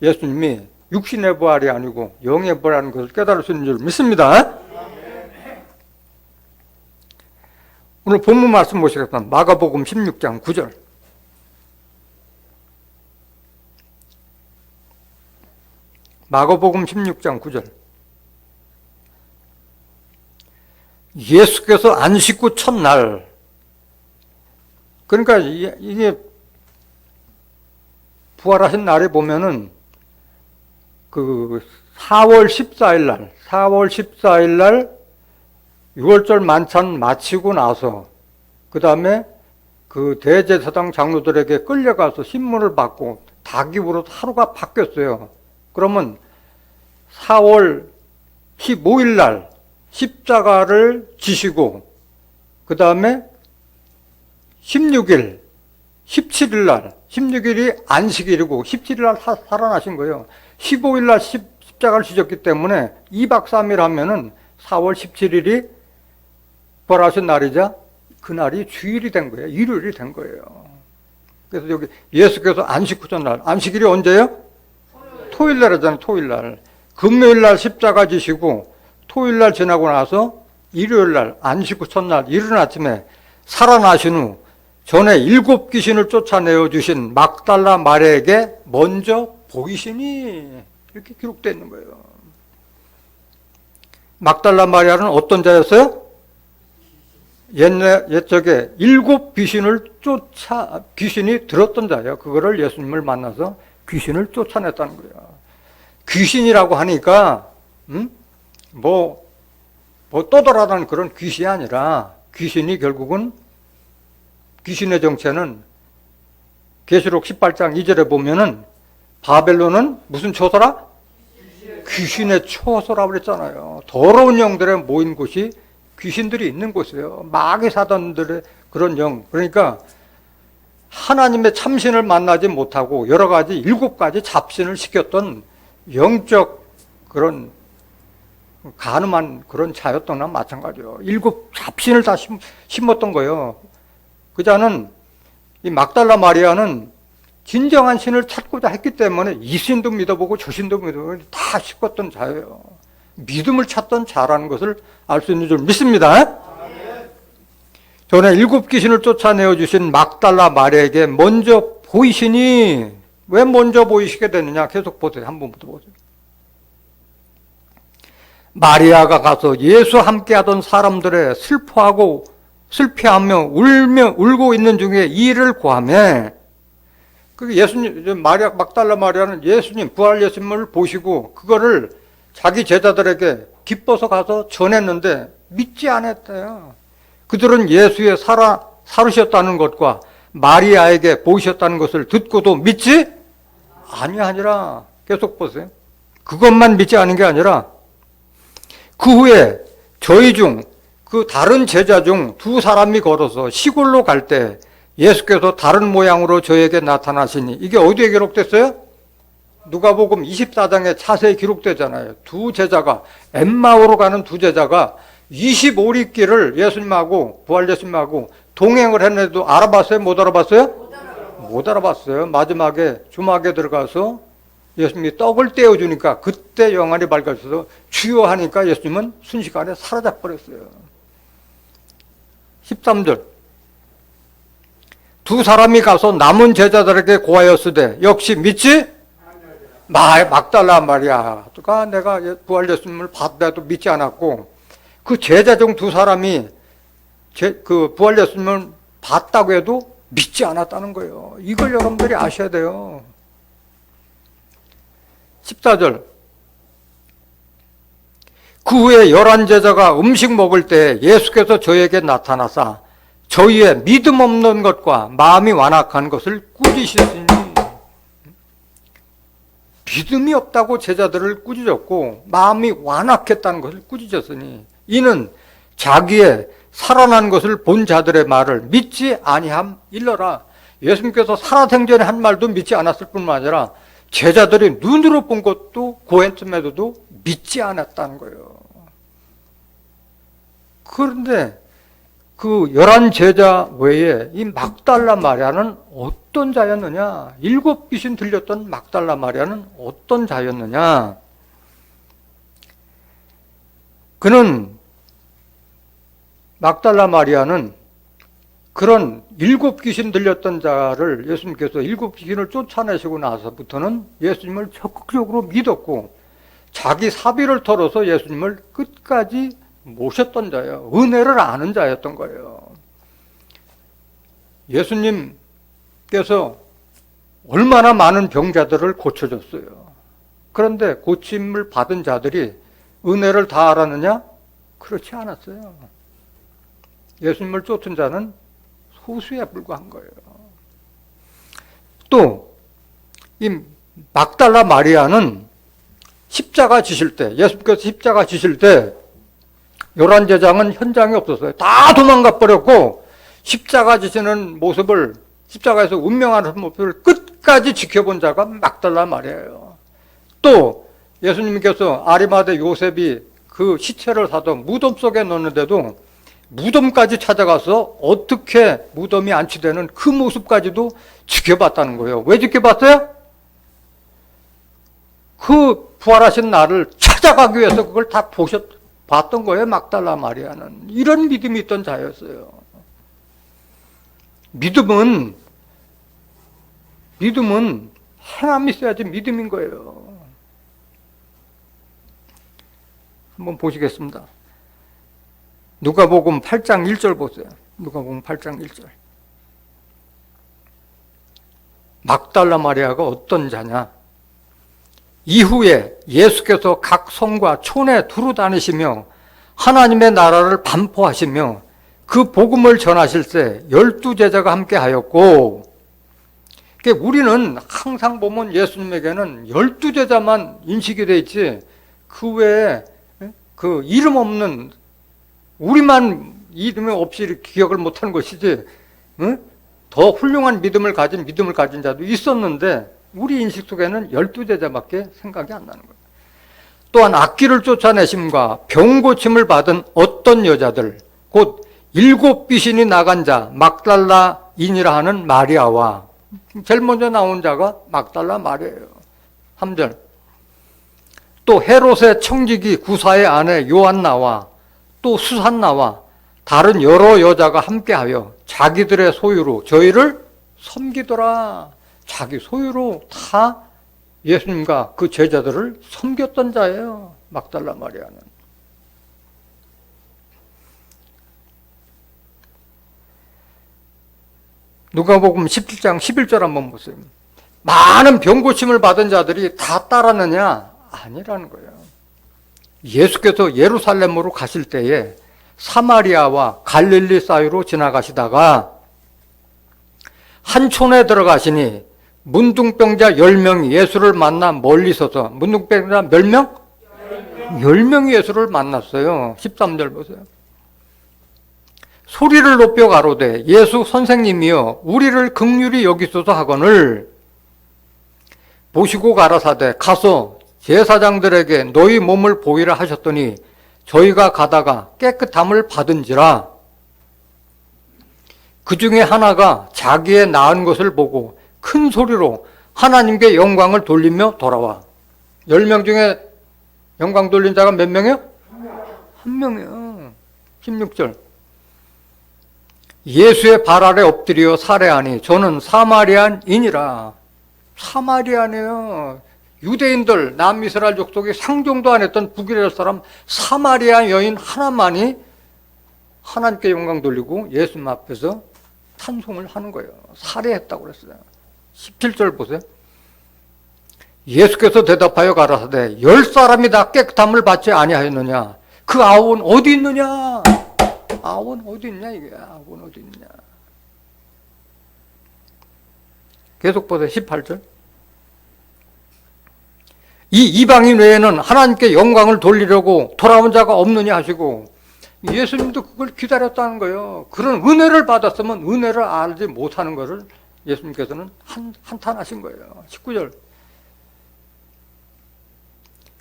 Speaker 1: 예수님이 육신의 부활이 아니고 영의 부활이라는 것을 깨달을 수 있는 줄 믿습니다. 오늘 본문 말씀 보시겠습니다. 마가복음 16장 9절. 마가복음 16장 9절. 예수께서 안식 후 첫날, 그러니까 이게 부활하신 날에 보면은 그 4월 14일 날 6월절 만찬 마치고 나서 그 다음에 그 대제사장 장로들에게 끌려가서 신문을 받고 닭입으로 하루가 바뀌었어요. 그러면 4월 15일 날 십자가를 지시고 그 다음에 16일, 17일 날, 16일이 안식일이고 17일 날 살아나신 거예요. 15일 날 십자가를 지셨기 때문에 2박 3일 하면은 4월 17일이 부활하신 날이자 그날이 주일이 된 거예요. 일요일이 된 거예요. 그래서 여기 예수께서 안식 후 첫날, 안식일이 언제예요? 토요일 날 하잖아요. 토요일 날. 금요일 날 십자가 지시고 토요일 날 지나고 나서 일요일 날 안식 후 첫날 이른 아침에 살아나신 후 전에 7 귀신을 쫓아내어 주신 막달라 마리아에게 먼저 보이시니, 이렇게 기록되어 있는 거예요. 막달라 마리아는 어떤 자였어요? 옛적에 7 귀신이 들었던 자예요. 그거를 예수님을 만나서 귀신을 쫓아냈다는 거예요. 귀신이라고 하니까 뭐 떠돌아다니는 그런 귀신이 아니라, 귀신이 결국은, 귀신의 정체는 계시록 18장 2절에 보면은 바벨론은 무슨 초소라? 귀신의 초소라고 그랬잖아요. 더러운 영들의 모인 곳이 귀신들이 있는 곳이에요. 마귀 사단들의 그런 영. 그러니까 하나님의 참신을 만나지 못하고 여러 가지 7가지 잡신을 시켰던 영적 그런 가늠한 그런 자였던 거나 마찬가지예요. 7 잡신을 다 심었던 거예요. 그 자는, 이 막달라 마리아는 진정한 신을 찾고자 했기 때문에 이 신도 믿어보고 저 신도 믿어보고 다 심었던 자예요. 믿음을 찾던 자라는 것을 알 수 있는 줄 믿습니다. 전에 7 귀신을 쫓아내어 주신 막달라 마리아에게 먼저 보이시니, 왜 먼저 보이시게 되느냐? 계속 보세요. 한 번부터 보세요. 마리아가 가서 예수 함께 하던 사람들의 슬퍼하며 울고 있는 중에 이를 구하매, 그 예수님, 막달라 마리아는 예수님, 부활 예수님을 보시고 그거를 자기 제자들에게 기뻐서 가서 전했는데 믿지 않았대요. 그들은 예수의 살으셨다는 것과 마리아에게 보이셨다는 것을 듣고도 믿지 아니하니라. 계속 보세요. 그것만 믿지 않은 게 아니라 그 후에 저희 중 그 다른 제자 중 2 사람이 걸어서 시골로 갈 때 예수께서 다른 모양으로 저에게 나타나시니, 이게 어디에 기록됐어요? 누가복음 24장에 자세히 기록되잖아요. 2 제자가, 엠마오로 가는 2 제자가 25리 길을 예수님하고 부활 예수님하고 동행을 했는데도 알아봤어요? 못 알아봤어요? 못 알아봤어요. 마지막에 주막에 들어가서 예수님이 떡을 떼어주니까 그때 영안이 밝아져서 주여 하니까 예수님은 순식간에 사라져버렸어요. 13절. 2 사람이 가서 남은 제자들에게 고하였으되 역시 믿지? 막달라 마리아가 내가 부활 예수님을 봤다도 믿지 않았고, 그 제자 중 2 사람이 그 부활 예수님을 봤다고 해도 믿지 않았다는 거예요. 이걸 여러분들이 아셔야 돼요. 14절. 그 후에 11 제자가 음식 먹을 때 예수께서 저에게 나타나사 저희의 믿음 없는 것과 마음이 완악한 것을 꾸짖으시니, 믿음이 없다고 제자들을 꾸짖었고 마음이 완악했다는 것을 꾸짖었으니 이는 자기의 살아난 것을 본 자들의 말을 믿지 아니함 일러라. 예수님께서 살아생전에 한 말도 믿지 않았을 뿐만 아니라 제자들이 눈으로 본 것도 고했음에도 믿지 않았다는 거예요. 그런데 그 11 제자 외에 이 막달라 마리아는 어떤 자였느냐? 7 귀신 들렸던 막달라 마리아는 어떤 자였느냐? 막달라 마리아는 그런 7 귀신 들렸던 자를 예수님께서 7 귀신을 쫓아내시고 나서부터는 예수님을 적극적으로 믿었고 자기 사비를 털어서 예수님을 끝까지 모셨던 자예요. 은혜를 아는 자였던 거예요. 예수님께서 얼마나 많은 병자들을 고쳐줬어요. 그런데 고침을 받은 자들이 은혜를 다 알았느냐? 그렇지 않았어요. 예수님을 쫓은 자는 소수에 불과한 거예요. 또 이 막달라 마리아는 십자가 지실 때, 예수님께서 십자가 지실 때 11 제자는 현장에 없었어요. 다 도망가 버렸고 십자가 지시는 모습을, 십자가에서 운명하는 모습을 끝까지 지켜본 자가 막달라 마리아예요. 또 예수님께서 아리마대 요셉이 그 시체를 사서 무덤 속에 넣는데도 무덤까지 찾아가서 어떻게 무덤이 안치되는 그 모습까지도 지켜봤다는 거예요. 왜 지켜봤어요? 그 부활하신 나를 찾아가기 위해서 그걸 다 봤던 거예요. 막달라 마리아는. 이런 믿음이 있던 자였어요. 믿음은 행함이 있어야지 믿음인 거예요. 한번 보시겠습니다. 누가복음 8장 1절 보세요. 누가복음 8장 1절. 막달라 마리아가 어떤 자냐? 이후에 예수께서 각 성과 촌에 두루 다니시며 하나님의 나라를 반포하시며 그 복음을 전하실 때 12 제자가 함께 하였고, 그러니까 우리는 항상 보면 예수님에게는 12 제자만 인식이 돼 있지 그 외에 그 이름 없는, 우리만 이름이 없이 기억을 못하는 것이지 더 훌륭한 믿음을 가진 자도 있었는데 우리 인식 속에는 12 제자밖에 생각이 안 나는 거예요. 또한 악귀를 쫓아내심과 병 고침을 받은 어떤 여자들, 곧 7 귀신이 나간 자 막달라인이라 하는 마리아와, 제일 먼저 나온 자가 막달라 마리아예요. 3절. 또 헤롯의 청지기 구사의 아내 요한나와 또 수산나와 다른 여러 여자가 함께하여 자기들의 소유로 저희를 섬기더라. 자기 소유로 다 예수님과 그 제자들을 섬겼던 자예요. 막달라 마리아는. 누가복음 17장 11절 한번 보세요. 많은 병고침을 받은 자들이 다 따랐느냐? 아니라는 거예요. 예수께서 예루살렘으로 가실 때에 사마리아와 갈릴리 사이로 지나가시다가 한 촌에 들어가시니 문둥병자 10명이 예수를 만나 멀리 서서, 문둥병자 몇 명? 10명이 예수를 만났어요. 13절 보세요. 소리를 높여 가로되 예수 선생님이여 우리를 긍휼히 여기소서 하거늘 보시고 가라사대 가서 제사장들에게 너희 몸을 보이라 하셨더니 저희가 가다가 깨끗함을 받은지라. 그 중에 하나가 자기의 나은 것을 보고 큰 소리로 하나님께 영광을 돌리며 돌아와. 10명 중에 영광 돌린 자가 몇 명이요? 한 명이요. 16절. 예수의 발 아래 엎드려 살해하니 저는 사마리안인이라. 사마리안이에요. 유대인들, 남이스라엘 족속이 상종도 안 했던 북이스라엘 사람 사마리아 여인 하나만이 하나님께 영광 돌리고 예수님 앞에서 찬송을 하는 거예요. 살해했다고 그랬어요. 17절 보세요. 예수께서 대답하여 가라사대 10사람이 다 깨끗함을 받지 아니하였느냐? 그 아우는 어디 있느냐? 아우는 어디 있냐 이게? 아우는 어디 있느냐? 계속 보세요. 18절. 이 이방인 외에는 하나님께 영광을 돌리려고 돌아온 자가 없느냐 하시고 예수님도 그걸 기다렸다는 거예요. 그런 은혜를 받았으면 은혜를 알지 못하는 것을 예수님께서는 한탄하신 거예요. 19절.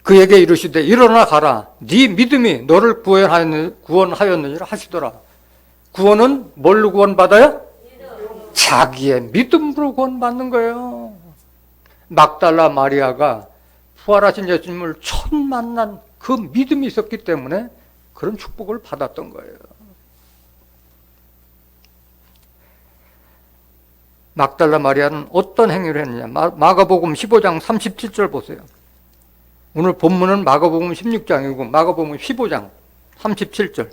Speaker 1: 그에게 이르시되 일어나 가라. 네 믿음이 너를 구원하였느니라 하시더라. 구원은 뭘로 구원받아요? 자기의 믿음으로 구원받는 거예요. 막달라 마리아가 부활하신 예수님을 처음 만난 그 믿음이 있었기 때문에 그런 축복을 받았던 거예요. 막달라 마리아는 어떤 행위를 했느냐. 마가복음 15장 37절 보세요. 오늘 본문은 마가복음 16장이고 마가복음 15장 37절.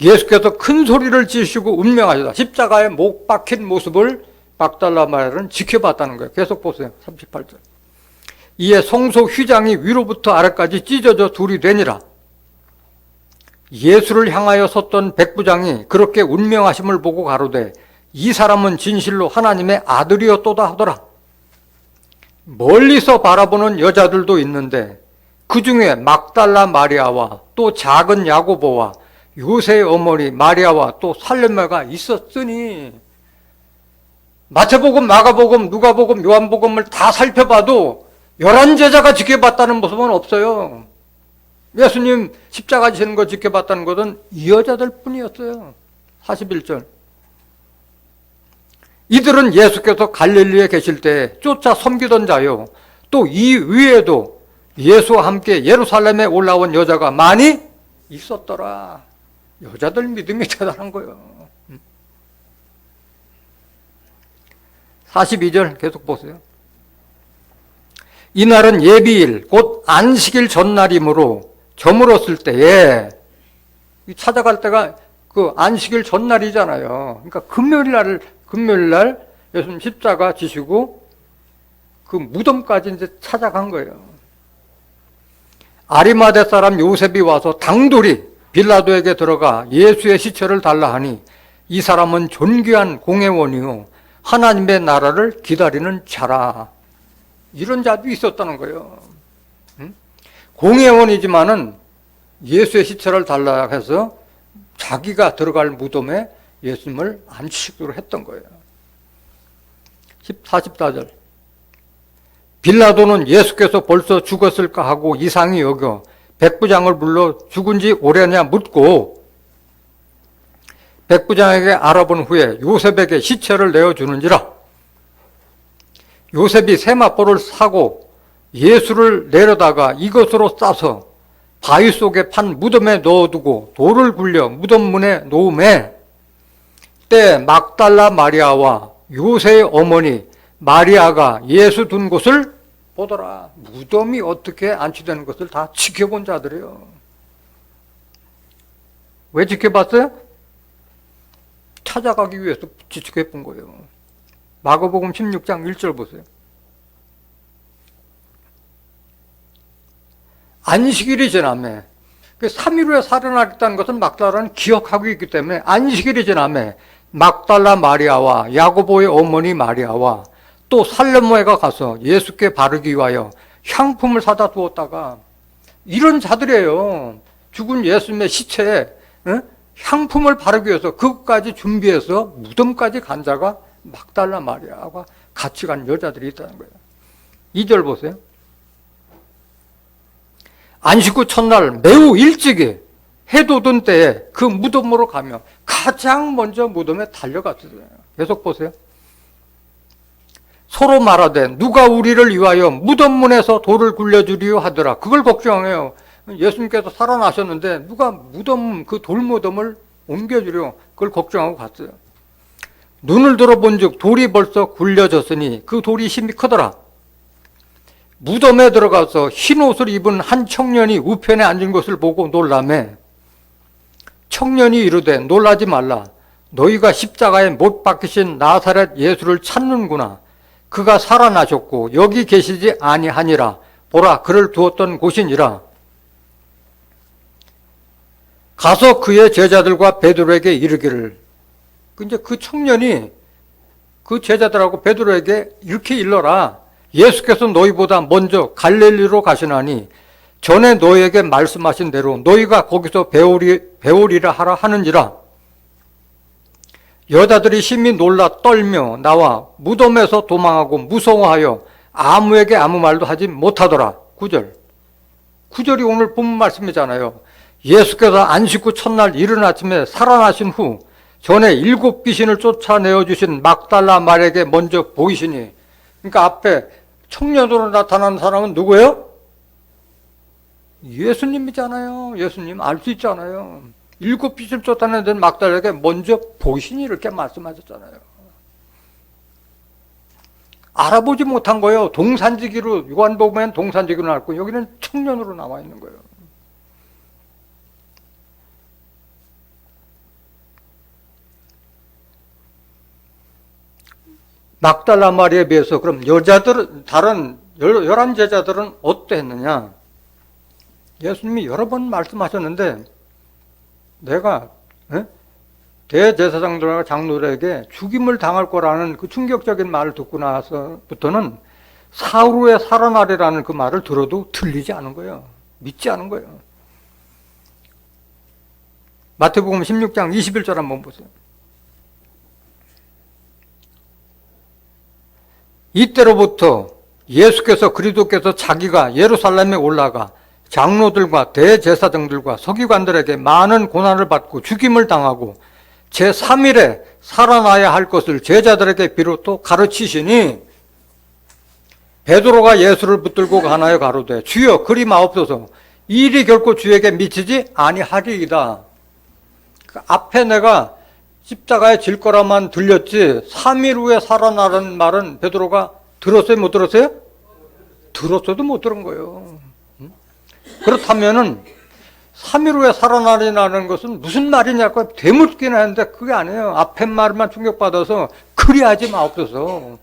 Speaker 1: 예수께서 큰 소리를 지르시고 운명하시다. 십자가에 못 박힌 모습을 막달라 마리아는 지켜봤다는 거예요. 계속 보세요. 38절. 이에 성소 휘장이 위로부터 아래까지 찢어져 둘이 되니라. 예수를 향하여 섰던 백부장이 그렇게 운명하심을 보고 가로되 이 사람은 진실로 하나님의 아들이었도다 하더라. 멀리서 바라보는 여자들도 있는데 그 중에 막달라 마리아와 또 작은 야고보와 요새의 어머니 마리아와 또 살레메가 있었으니, 마태복음, 마가복음, 누가복음, 요한복음을 다 살펴봐도 11제자가 지켜봤다는 모습은 없어요. 예수님 십자가 지는 거 지켜봤다는 것은 이 여자들 뿐이었어요. 41절. 이들은 예수께서 갈릴리에 계실 때 쫓아 섬기던 자요. 또 이 위에도 예수와 함께 예루살렘에 올라온 여자가 많이 있었더라. 여자들 믿음이 대단한 거예요. 42절 계속 보세요. 이날은 예비일 곧 안식일 전날이므로 저물었을 때에, 찾아갈 때가 그 안식일 전날이잖아요. 그러니까 금요일 날 예수님 십자가 지시고 그 무덤까지 이제 찾아간 거예요. 아리마대 사람 요셉이 와서 당돌이 빌라도에게 들어가 예수의 시체를 달라 하니 이 사람은 존귀한 공회원이요 하나님의 나라를 기다리는 자라. 이런 자도 있었다는 거예요. 공회원이지만은 예수의 시체를 달라 해서 자기가 들어갈 무덤에 예수님을 안치기로 했던 거예요. 44절. 빌라도는 예수께서 벌써 죽었을까 하고 이상히 여겨 백부장을 불러 죽은 지 오래냐 묻고 백부장에게 알아본 후에 요셉에게 시체를 내어주는지라. 요셉이 세마포를 사고 예수를 내려다가 이것으로 싸서 바위 속에 판 무덤에 넣어두고 돌을 굴려 무덤 문에 놓음에 때 막달라 마리아와 요새의 어머니 마리아가 예수 둔 곳을 보더라. 무덤이 어떻게 안치되는 것을 다 지켜본 자들이에요. 왜 지켜봤어요? 찾아가기 위해서 지켜본 거예요. 마가복음 16장 1절 보세요. 안식일이 지나매, 3일 후에 살아나겠다는 것은 막달라는 기억하고 있기 때문에 안식일이 지나매 막달라 마리아와 야고보의 어머니 마리아와 또 살레모에가 가서 예수께 바르기 위하여 향품을 사다 두었다가, 이런 자들이에요. 죽은 예수님의 시체에 향품을 바르기 위해서 그것까지 준비해서 무덤까지 간 자가 막달라 마리아와 같이 간 여자들이 있다는 거예요. 2절 보세요. 안식 후 첫날 매우 일찍이 해 돋은 때에 그 무덤으로 가며 가장 먼저 무덤에 달려갔어요. 계속 보세요. 서로 말하되 누가 우리를 위하여 무덤 문에서 돌을 굴려주리요 하더라. 그걸 걱정해요. 예수님께서 살아나셨는데 누가 무덤, 그 돌무덤을 옮겨주려, 그걸 걱정하고 갔어요. 눈을 들어본 즉 돌이 벌써 굴려졌으니 그 돌이 힘이 크더라. 무덤에 들어가서 흰 옷을 입은 한 청년이 우편에 앉은 것을 보고 놀라매 청년이 이르되 놀라지 말라. 너희가 십자가에 못 박히신 나사렛 예수를 찾는구나. 그가 살아나셨고 여기 계시지 아니하니라. 보라, 그를 두었던 곳이니라. 가서 그의 제자들과 베드로에게 이르기를, 이제 그 청년이 그 제자들하고 베드로에게 이렇게 일러라. 예수께서 너희보다 먼저 갈릴리로 가시나니 전에 너희에게 말씀하신 대로 너희가 거기서 배우리라 하라 하는지라. 여자들이 심히 놀라 떨며 나와 무덤에서 도망하고 무서워하여 아무에게 아무 말도 하지 못하더라. 9절. 9절이 오늘 본문 말씀이잖아요. 예수께서 안식 후 첫날 이른 아침에 살아나신 후 전에 7 귀신을 쫓아내어 주신 막달라 마리아에게 먼저 보이시니, 그러니까 앞에 청년으로 나타난 사람은 누구예요? 예수님이잖아요. 예수님 알 수 있잖아요. 7 귀신을 쫓아내던 막달라에게 먼저 보이시니 이렇게 말씀하셨잖아요. 알아보지 못한 거예요. 동산지기로, 요한복음에는 동산지기로 나왔고 여기는 청년으로 나와 있는 거예요. 막달라 마리아에 비해서 그럼 여자들은, 다른 11 제자들은 어땠느냐? 예수님이 여러 번 말씀하셨는데, 내가 대제사장들과 장로들에게 죽임을 당할 거라는 그 충격적인 말을 듣고 나서부터는 사흘 후에 살아나리라는 그 말을 들어도 들리지 않은 거예요. 믿지 않은 거예요. 마태복음 16장 21절 한번 보세요. 이때로부터 예수께서 그리스도께서 자기가 예루살렘에 올라가 장로들과 대제사장들과 서기관들에게 많은 고난을 받고 죽임을 당하고 제3일에 살아나야 할 것을 제자들에게 비로소 가르치시니, 베드로가 예수를 붙들고 가나요 가로되 주여 그리 마옵소서, 이 일이 결코 주에게 미치지 아니하리이다. 그 앞에 내가 십자가에 질 거라만 들렸지 3일 후에 살아나라는 말은 베드로가 들었어요 못 들었어요? 들었어도 못 들은 거예요. 그렇다면은 3일 후에 살아나리라는 것은 무슨 말이냐고 되묻긴 하는데 그게 아니에요. 앞에 말만 충격받아서 그리하지 마옵소서,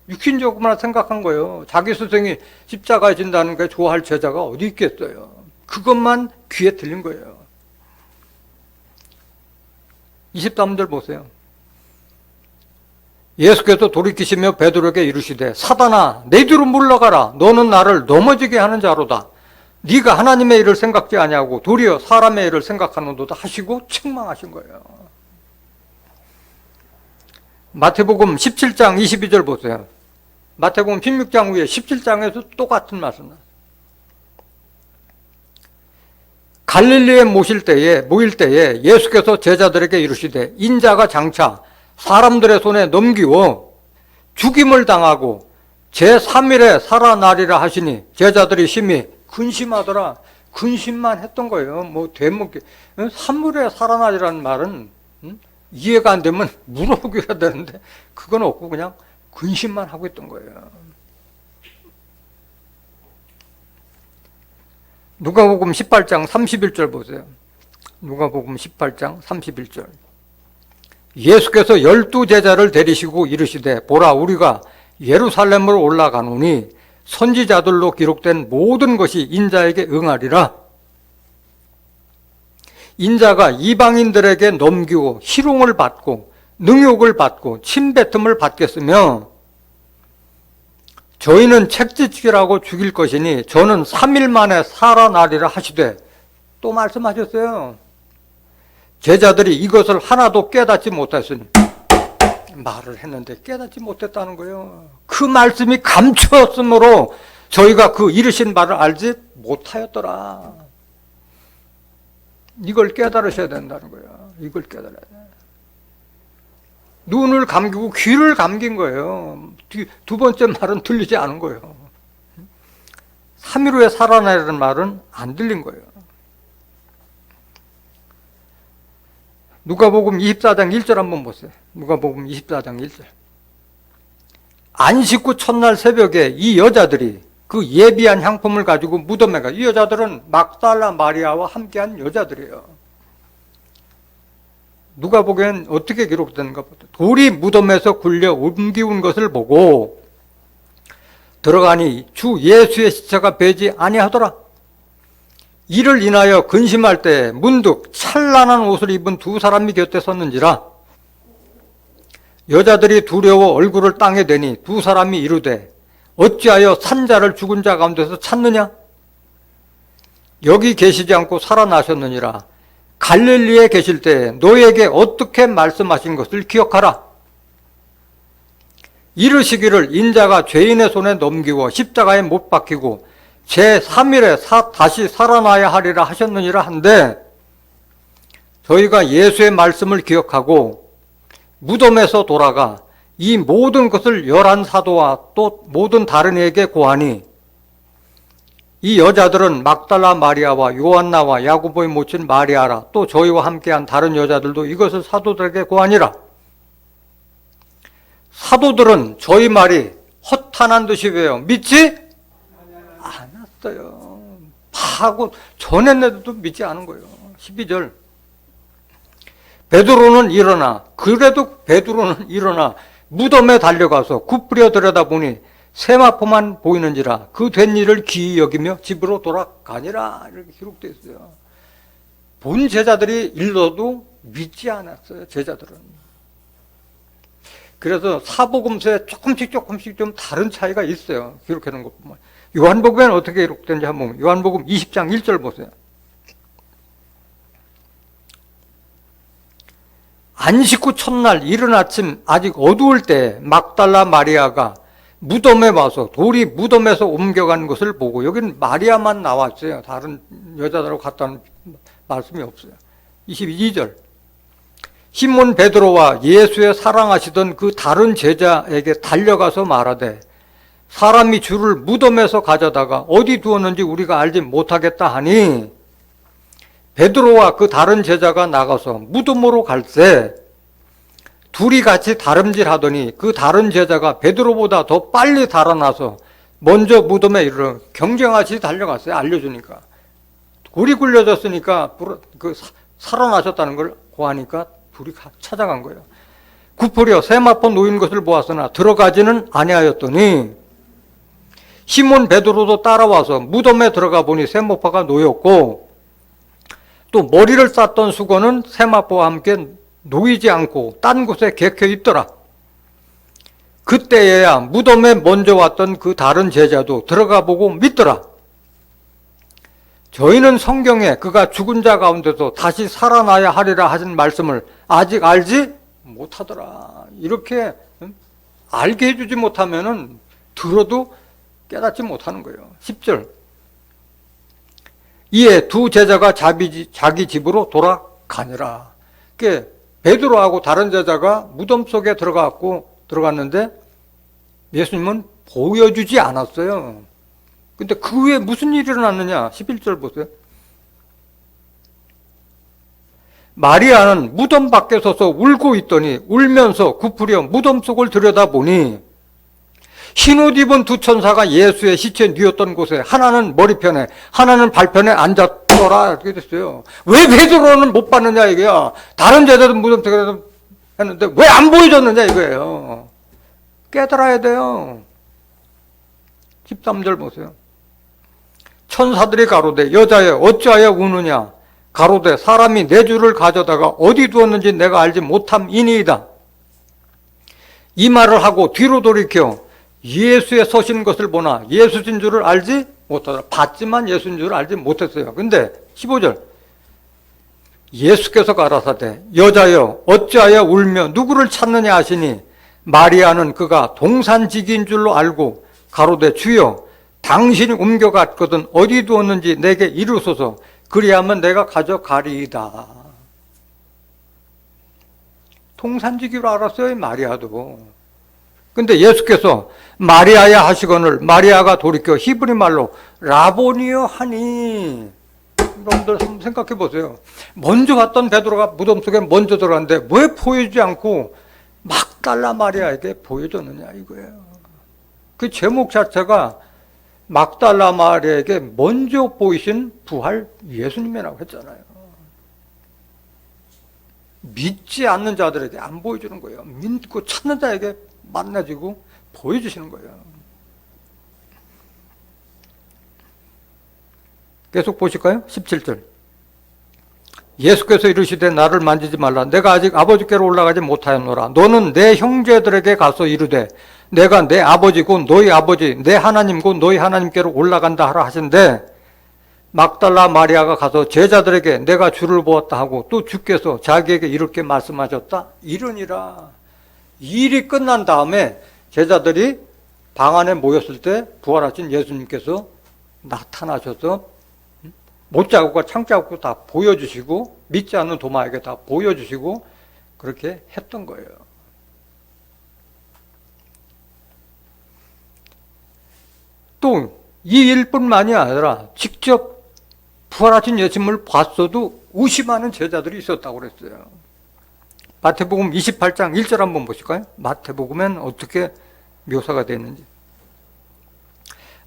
Speaker 1: 육신적으로만 생각한 거예요. 자기 스승이 십자가에 진다는 게 좋아할 제자가 어디 있겠어요. 그것만 귀에 들린 거예요. 23절 보세요. 예수께서 돌이키시며 베드로에게 이르시되 사단아 내 뒤로 물러가라, 너는 나를 넘어지게 하는 자로다. 네가 하나님의 일을 생각지 아니하고 도리어 사람의 일을 생각하는도다 하시고 책망하신 거예요. 마태복음 17장 22절 보세요. 마태복음 16장 후에 17장에서 똑같은 말씀. 갈릴리에 모일 때에 예수께서 제자들에게 이르시되 인자가 장차 사람들의 손에 넘기워 죽임을 당하고 제3일에 살아나리라 하시니 제자들이 심히 근심하더라. 근심만 했던 거예요. 뭐 되먹기 3일에 살아나리라는 말은 이해가 안 되면 물어보기가 되는데 그건 없고 그냥 근심만 하고 있던 거예요. 누가복음 18장 31절 보세요. 누가복음 18장 31절. 예수께서 12 제자를 데리시고 이르시되 보라 우리가 예루살렘으로 올라가노니 선지자들로 기록된 모든 것이 인자에게 응하리라. 인자가 이방인들에게 넘기고 희롱을 받고 능욕을 받고 침뱉음을 받겠으며 저희는 책지치기라고 죽일 것이니 저는 3일 만에 살아나리라 하시되, 또 말씀하셨어요. 제자들이 이것을 하나도 깨닫지 못했으니, 말을 했는데 깨닫지 못했다는 거예요. 그 말씀이 감추었으므로 저희가 그 이르신 바를 알지 못하였더라. 이걸 깨달으셔야 된다는 거예요. 이걸 깨달아야 돼요. 눈을 감기고 귀를 감긴 거예요. 두 번째 말은 들리지 않은 거예요. 3일 후에 살아나라는 말은 안 들린 거예요. 누가복음 24장 1절 한번 보세요. 누가복음 24장 1절. 안식 후 첫날 새벽에 이 여자들이 그 예비한 향품을 가지고 무덤에 가. 이 여자들은 막달라 마리아와 함께한 여자들이에요. 누가 보기엔 어떻게 기록되는가 보다. 돌이 무덤에서 굴려 옮기운 것을 보고 들어가니 주 예수의 시체가 배지 아니하더라. 이를 인하여 근심할 때 문득 찬란한 옷을 입은 두 사람이 곁에 섰는지라. 여자들이 두려워 얼굴을 땅에 대니 두 사람이 이르되 어찌하여 산 자를 죽은 자 가운데서 찾느냐? 여기 계시지 않고 살아나셨느니라. 갈릴리에 계실 때 너에게 어떻게 말씀하신 것을 기억하라. 이르시기를 인자가 죄인의 손에 넘기고 십자가에 못 박히고 제3일에 다시 살아나야 하리라 하셨느니라 한데, 저희가 예수의 말씀을 기억하고 무덤에서 돌아가 이 모든 것을 11사도와 또 모든 다른 이에게 고하니, 이 여자들은 막달라 마리아와 요한나와 야고보의 모친 마리아라, 또 저희와 함께한 다른 여자들도 이것을 사도들에게 고하니라. 사도들은 저희 말이 허탄한 듯이 왜요? 믿지 않았어요. 하고 전했는데도 믿지 않은 거예요. 12절. 그래도 베드로는 일어나 무덤에 달려가서 굽부려 들여다보니 세마포만 보이는지라 그 된 일을 기이 여기며 집으로 돌아가니라. 이렇게 기록되어 있어요. 본 제자들이 일러도 믿지 않았어요. 제자들은. 그래서 사복음서에 조금씩 좀 다른 차이가 있어요. 기록해 놓은 것 보면. 요한복음에는 어떻게 기록된지 한번 보면, 요한복음 20장 1절 보세요. 안식 후 첫날 이른 아침 아직 어두울 때 막달라 마리아가 무덤에 와서 돌이 무덤에서 옮겨간 것을 보고, 여기는 마리아만 나왔어요. 다른 여자들하고 같다는 말씀이 없어요. 22절. 시몬 베드로와 예수의 사랑하시던 그 다른 제자에게 달려가서 말하되, 사람이 주를 무덤에서 가져다가 어디 두었는지 우리가 알지 못하겠다 하니, 베드로와 그 다른 제자가 나가서 무덤으로 갈 때 둘이 같이 다름질하더니 그 다른 제자가 베드로보다 더 빨리 달아나서 먼저 무덤에 이르러 경쟁하듯이 달려갔어요. 알려주니까. 돌이 굴려졌으니까 살아나셨다는 걸 고하니까 둘이 찾아간 거예요. 굽으려 세마포 놓인 것을 보았으나 들어가지는 아니하였더니 시몬 베드로도 따라와서 무덤에 들어가 보니 세마포가 놓였고, 또 머리를 쌌던 수건은 세마포와 함께 놓이지 않고 딴 곳에 개켜 있더라. 그때에야 무덤에 먼저 왔던 그 다른 제자도 들어가 보고 믿더라. 저희는 성경에 그가 죽은 자 가운데서 다시 살아나야 하리라 하신 말씀을 아직 알지 못하더라. 이렇게 알게 해주지 못하면은 들어도 깨닫지 못하는 거예요. 10절. 이에 두 제자가 자기 집으로 돌아가니라. 그러니까 베드로하고 다른 제자가 무덤 속에 들어갔는데 예수님은 보여주지 않았어요. 근데 그 후에 무슨 일이 일어났느냐? 11절 보세요. 마리아는 무덤 밖에 서서 울고 있더니 울면서 굽으려 무덤 속을 들여다보니 흰옷 입은 두 천사가 예수의 시체 뉘었던 곳에 하나는 머리편에 하나는 발편에 앉았더라. 이렇게 됐어요. 왜 베드로는 못 봤느냐 이거야. 다른 제자들 무덤 속에 했는데 왜 안 보여줬느냐 이거예요. 깨달아야 돼요. 13절 보세요. 천사들이 가로되 여자여 어찌하여 우느냐. 가로되 사람이 내 주를 가져다가 어디 두었는지 내가 알지 못함이니이다. 이 말을 하고 뒤로 돌이켜 예수의 서신 것을 보나 예수신 줄을 알지 못하더라. 봤지만 예수인 줄을 알지 못했어요. 근데 15절. 예수께서 가라사대 여자여 어찌하여 울며 누구를 찾느냐 하시니 마리아는 그가 동산지기인 줄로 알고 가로되 주여 당신이 옮겨갔거든 어디 두었는지 내게 이루소서. 그리하면 내가 가져가리이다. 동산지기로 알았어요, 마리아도. 근데 예수께서 마리아야 하시거늘 마리아가 돌이켜 히브리 말로 라보니여 하니. 여러분들 한번 생각해 보세요. 먼저 갔던 베드로가 무덤 속에 먼저 들어갔는데 왜 보여주지 않고 막달라 마리아에게 보여줬느냐 이거예요. 그 제목 자체가 막달라 마리아에게 먼저 보이신 부활 예수님이라고 했잖아요. 믿지 않는 자들에게 안 보여주는 거예요. 믿고 찾는 자에게 만나지고 보여주시는 거예요. 계속 보실까요? 17절. 예수께서 이르시되 나를 만지지 말라. 내가 아직 아버지께로 올라가지 못하였노라. 너는 내 형제들에게 가서 이르되 내가 내 아버지고 너희 아버지, 내 하나님고 너희 하나님께로 올라간다 하라 하신데 막달라 마리아가 가서 제자들에게 내가 주를 보았다 하고 또 주께서 자기에게 이렇게 말씀하셨다 이러니라. 일이 끝난 다음에 제자들이 방 안에 모였을 때 부활하신 예수님께서 나타나셔서 못자국과 창자국도 다 보여주시고 믿지 않는 도마에게 다 보여주시고 그렇게 했던 거예요. 또 이 일뿐만이 아니라 직접 부활하신 예수님을 봤어도 의심하는 제자들이 있었다고 그랬어요. 마태복음 28장 1절 한번 보실까요? 마태복음엔 어떻게 묘사가 되어 있는지.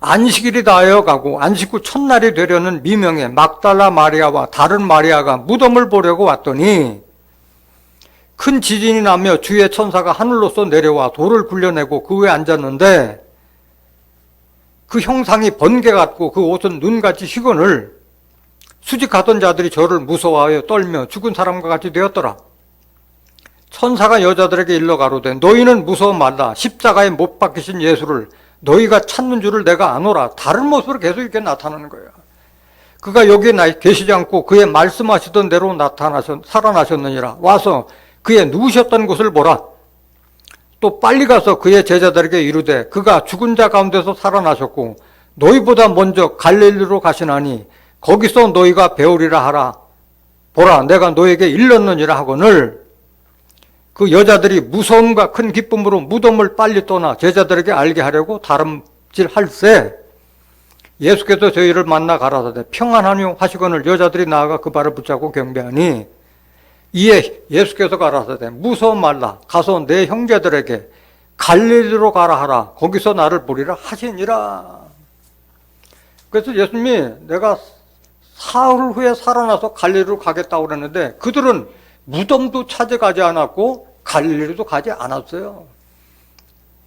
Speaker 1: 안식일이 다하여 가고 안식 후 첫날이 되려는 미명에 막달라 마리아와 다른 마리아가 무덤을 보려고 왔더니 큰 지진이 나며 주의 천사가 하늘로서 내려와 돌을 굴려내고 그 위에 앉았는데 그 형상이 번개 같고 그 옷은 눈같이 희건을 수직하던 자들이 저를 무서워하여 떨며 죽은 사람과 같이 되었더라. 천사가 여자들에게 일러 가로되 너희는 무서워 말라. 십자가에 못 박히신 예수를 너희가 찾는 줄을 내가 아노라. 다른 모습으로 계속 이렇게 나타나는 거예요. 그가 여기에 계시지 않고 그의 말씀하시던 대로 살아나셨느니라. 와서 그의 누우셨던 곳을 보라. 또 빨리 가서 그의 제자들에게 이르되 그가 죽은 자 가운데서 살아나셨고 너희보다 먼저 갈릴리로 가시나니 거기서 너희가 배우리라 하라. 보라 내가 너에게 일렀느니라 하거늘 그 여자들이 무서움과 큰 기쁨으로 무덤을 빨리 떠나 제자들에게 알게 하려고 다름질할세 예수께서 저희를 만나 가라사대 평안하뇨 하시거늘 여자들이 나아가 그 발을 붙잡고 경배하니 이에 예수께서 가라사대 무서워 말라. 가서 내 형제들에게 갈릴리로 가라 하라. 거기서 나를 보리라 하시니라. 그래서 예수님이 내가 사흘 후에 살아나서 갈릴리로 가겠다고 그랬는데 그들은 무덤도 찾아가지 않았고 갈릴리도 가지 않았어요.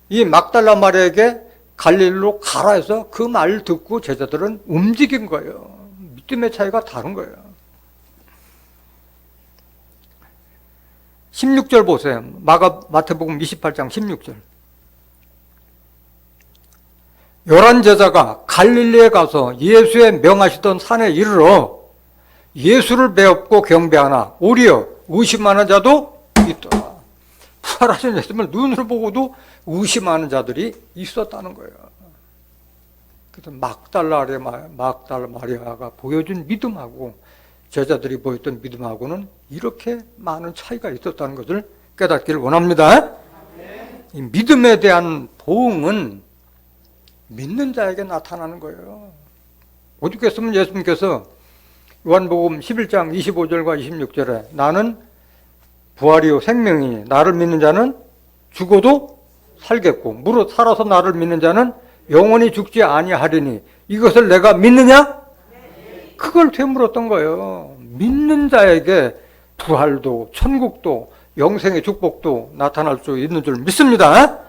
Speaker 1: 이 막달라 마리아에게 갈릴리로 가라 해서 그 말을 듣고 제자들은 움직인 거예요. 믿음의 차이가 다른 거예요. 16절 보세요. 마태복음 28장 16절. 11 제자가 갈릴리에 가서 예수의 명하시던 산에 이르러 예수를 배웁고 경배하나 오히려 의심하는 자도 있더라. 부활하신 예수님을 눈으로 보고도 의심하는 자들이 있었다는 거예요. 그래서 막달라 마리아가 보여준 믿음하고 제자들이 보였던 믿음하고는 이렇게 많은 차이가 있었다는 것을 깨닫기를 원합니다. 이 믿음에 대한 보응은 믿는 자에게 나타나는 거예요. 오죽했으면 예수님께서 요한복음 11장 25절과 26절에 나는 부활이요 생명이니 나를 믿는 자는 죽어도 살겠고 무릇 살아서 나를 믿는 자는 영원히 죽지 아니하리니 이것을 내가 믿느냐? 그걸 되물었던 거예요. 믿는 자에게 부활도 천국도 영생의 축복도 나타날 수 있는 줄 믿습니다.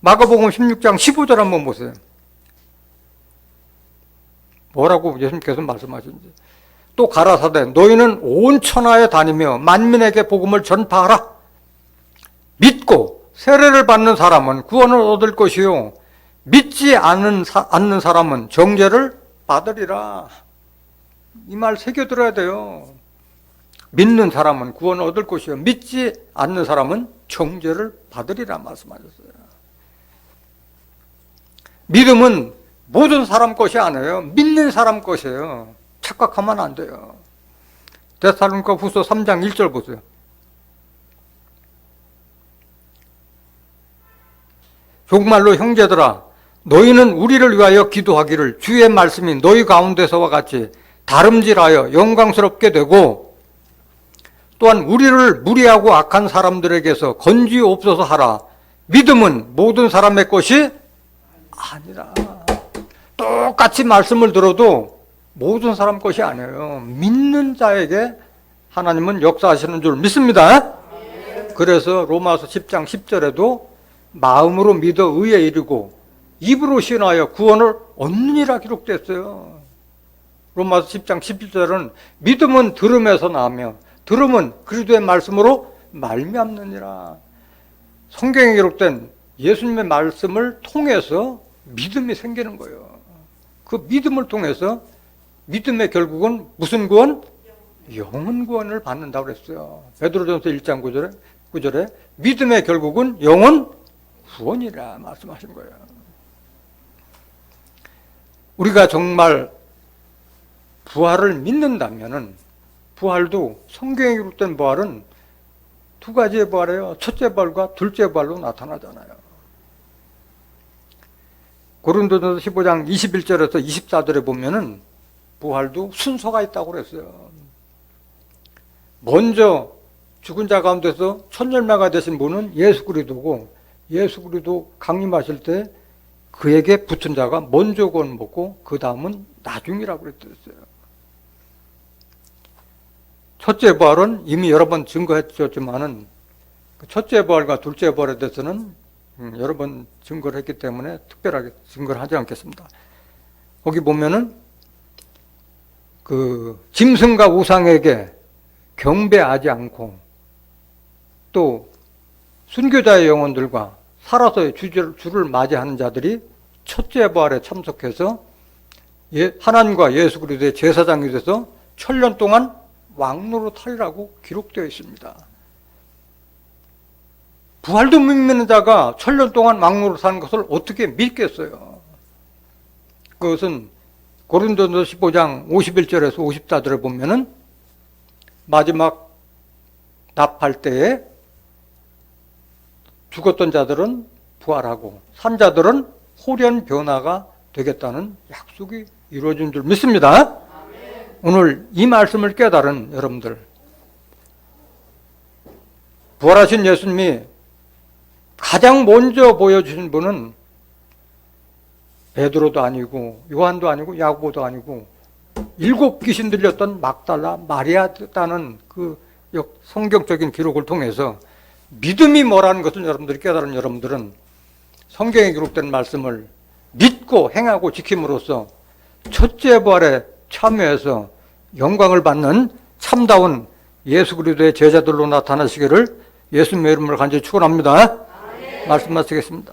Speaker 1: 마가복음 16장 15절 한번 보세요. 뭐라고 예수님께서 말씀하셨는지. 또 가라사대 너희는 온 천하에 다니며 만민에게 복음을 전파하라. 믿고 세례를 받는 사람은 구원을 얻을 것이요 믿지 않는 사람은 정죄를 받으리라. 이 말 새겨들어야 돼요. 믿는 사람은 구원을 얻을 것이요 믿지 않는 사람은 정죄를 받으리라 말씀하셨어요. 믿음은 모든 사람 것이 아니에요. 믿는 사람 것이에요. 착각하면 안 돼요. 데살로니가 후서 3장 1절 보세요. 정말로 형제들아 너희는 우리를 위하여 기도하기를 주의 말씀이 너희 가운데서와 같이 다름질하여 영광스럽게 되고 또한 우리를 무리하고 악한 사람들에게서 건지옵소서 하라. 믿음은 모든 사람의 것이 아니라. 똑같이 말씀을 들어도 모든 사람 것이 아니에요. 믿는 자에게 하나님은 역사하시는 줄 믿습니다. 그래서 로마서 10장 10절에도 마음으로 믿어 의에 이르고 입으로 신하여 구원을 얻느니라 기록됐어요. 로마서 10장 11절은 믿음은 들음에서 나며 들음은 그리스도의 말씀으로 말미암느니라. 성경에 기록된 예수님의 말씀을 통해서 믿음이 생기는 거예요. 그 믿음을 통해서 믿음의 결국은 무슨 구원? 영혼 구원을 받는다고 그랬어요. 베드로전서 1장 9절에 믿음의 결국은 영혼 구원이라 말씀하신 거예요. 우리가 정말 부활을 믿는다면은, 부활도 성경에 기록된 부활은 두 가지의 부활이에요. 첫째 부활과 둘째 부활로 나타나잖아요. 고린도전서 15장 21절에서 24절에 보면은 부활도 순서가 있다고 그랬어요. 먼저 죽은 자 가운데서 첫 열매가 되신 분은 예수 그리스도고, 예수 그리스도 강림하실 때 그에게 붙은 자가 먼저 구원 먹고 그 다음은 나중이라고 그랬어요. 첫째 부활은 이미 여러 번 증거했지만은 첫째 부활과 둘째 부활에 대해서는 여러 번 증거를 했기 때문에 특별하게 증거를 하지 않겠습니다. 거기 보면은 그 짐승과 우상에게 경배하지 않고 또 순교자의 영혼들과 살아서의 주를 맞이하는 자들이 첫째 부활에 참석해서 하나님과 예수 그리스도의 제사장이 돼서 천년 동안 왕노릇하리라고 기록되어 있습니다. 부활도 못 믿는 자가 천년 동안 왕노릇하는 것을 어떻게 믿겠어요? 그것은 고린도전서 15장 51절에서 54절에 보면은 마지막 납할 때에 죽었던 자들은 부활하고 산 자들은 호련 변화가 되겠다는 약속이 이루어진 줄 믿습니다. 오늘 이 말씀을 깨달은 여러분들, 부활하신 예수님이 가장 먼저 보여주신 분은 베드로도 아니고 요한도 아니고 야고보도 아니고 7 귀신 들렸던 막달라 마리아였다는 그 성경적인 기록을 통해서 믿음이 뭐라는 것을 여러분들이 깨달은 여러분들은 성경에 기록된 말씀을 믿고 행하고 지킴으로써 첫째 부활에 참여해서 영광을 받는 참다운 예수 그리스도의 제자들로 나타나시기를 예수님의 이름으로 간절히 축원합니다. 말씀 마치겠습니다.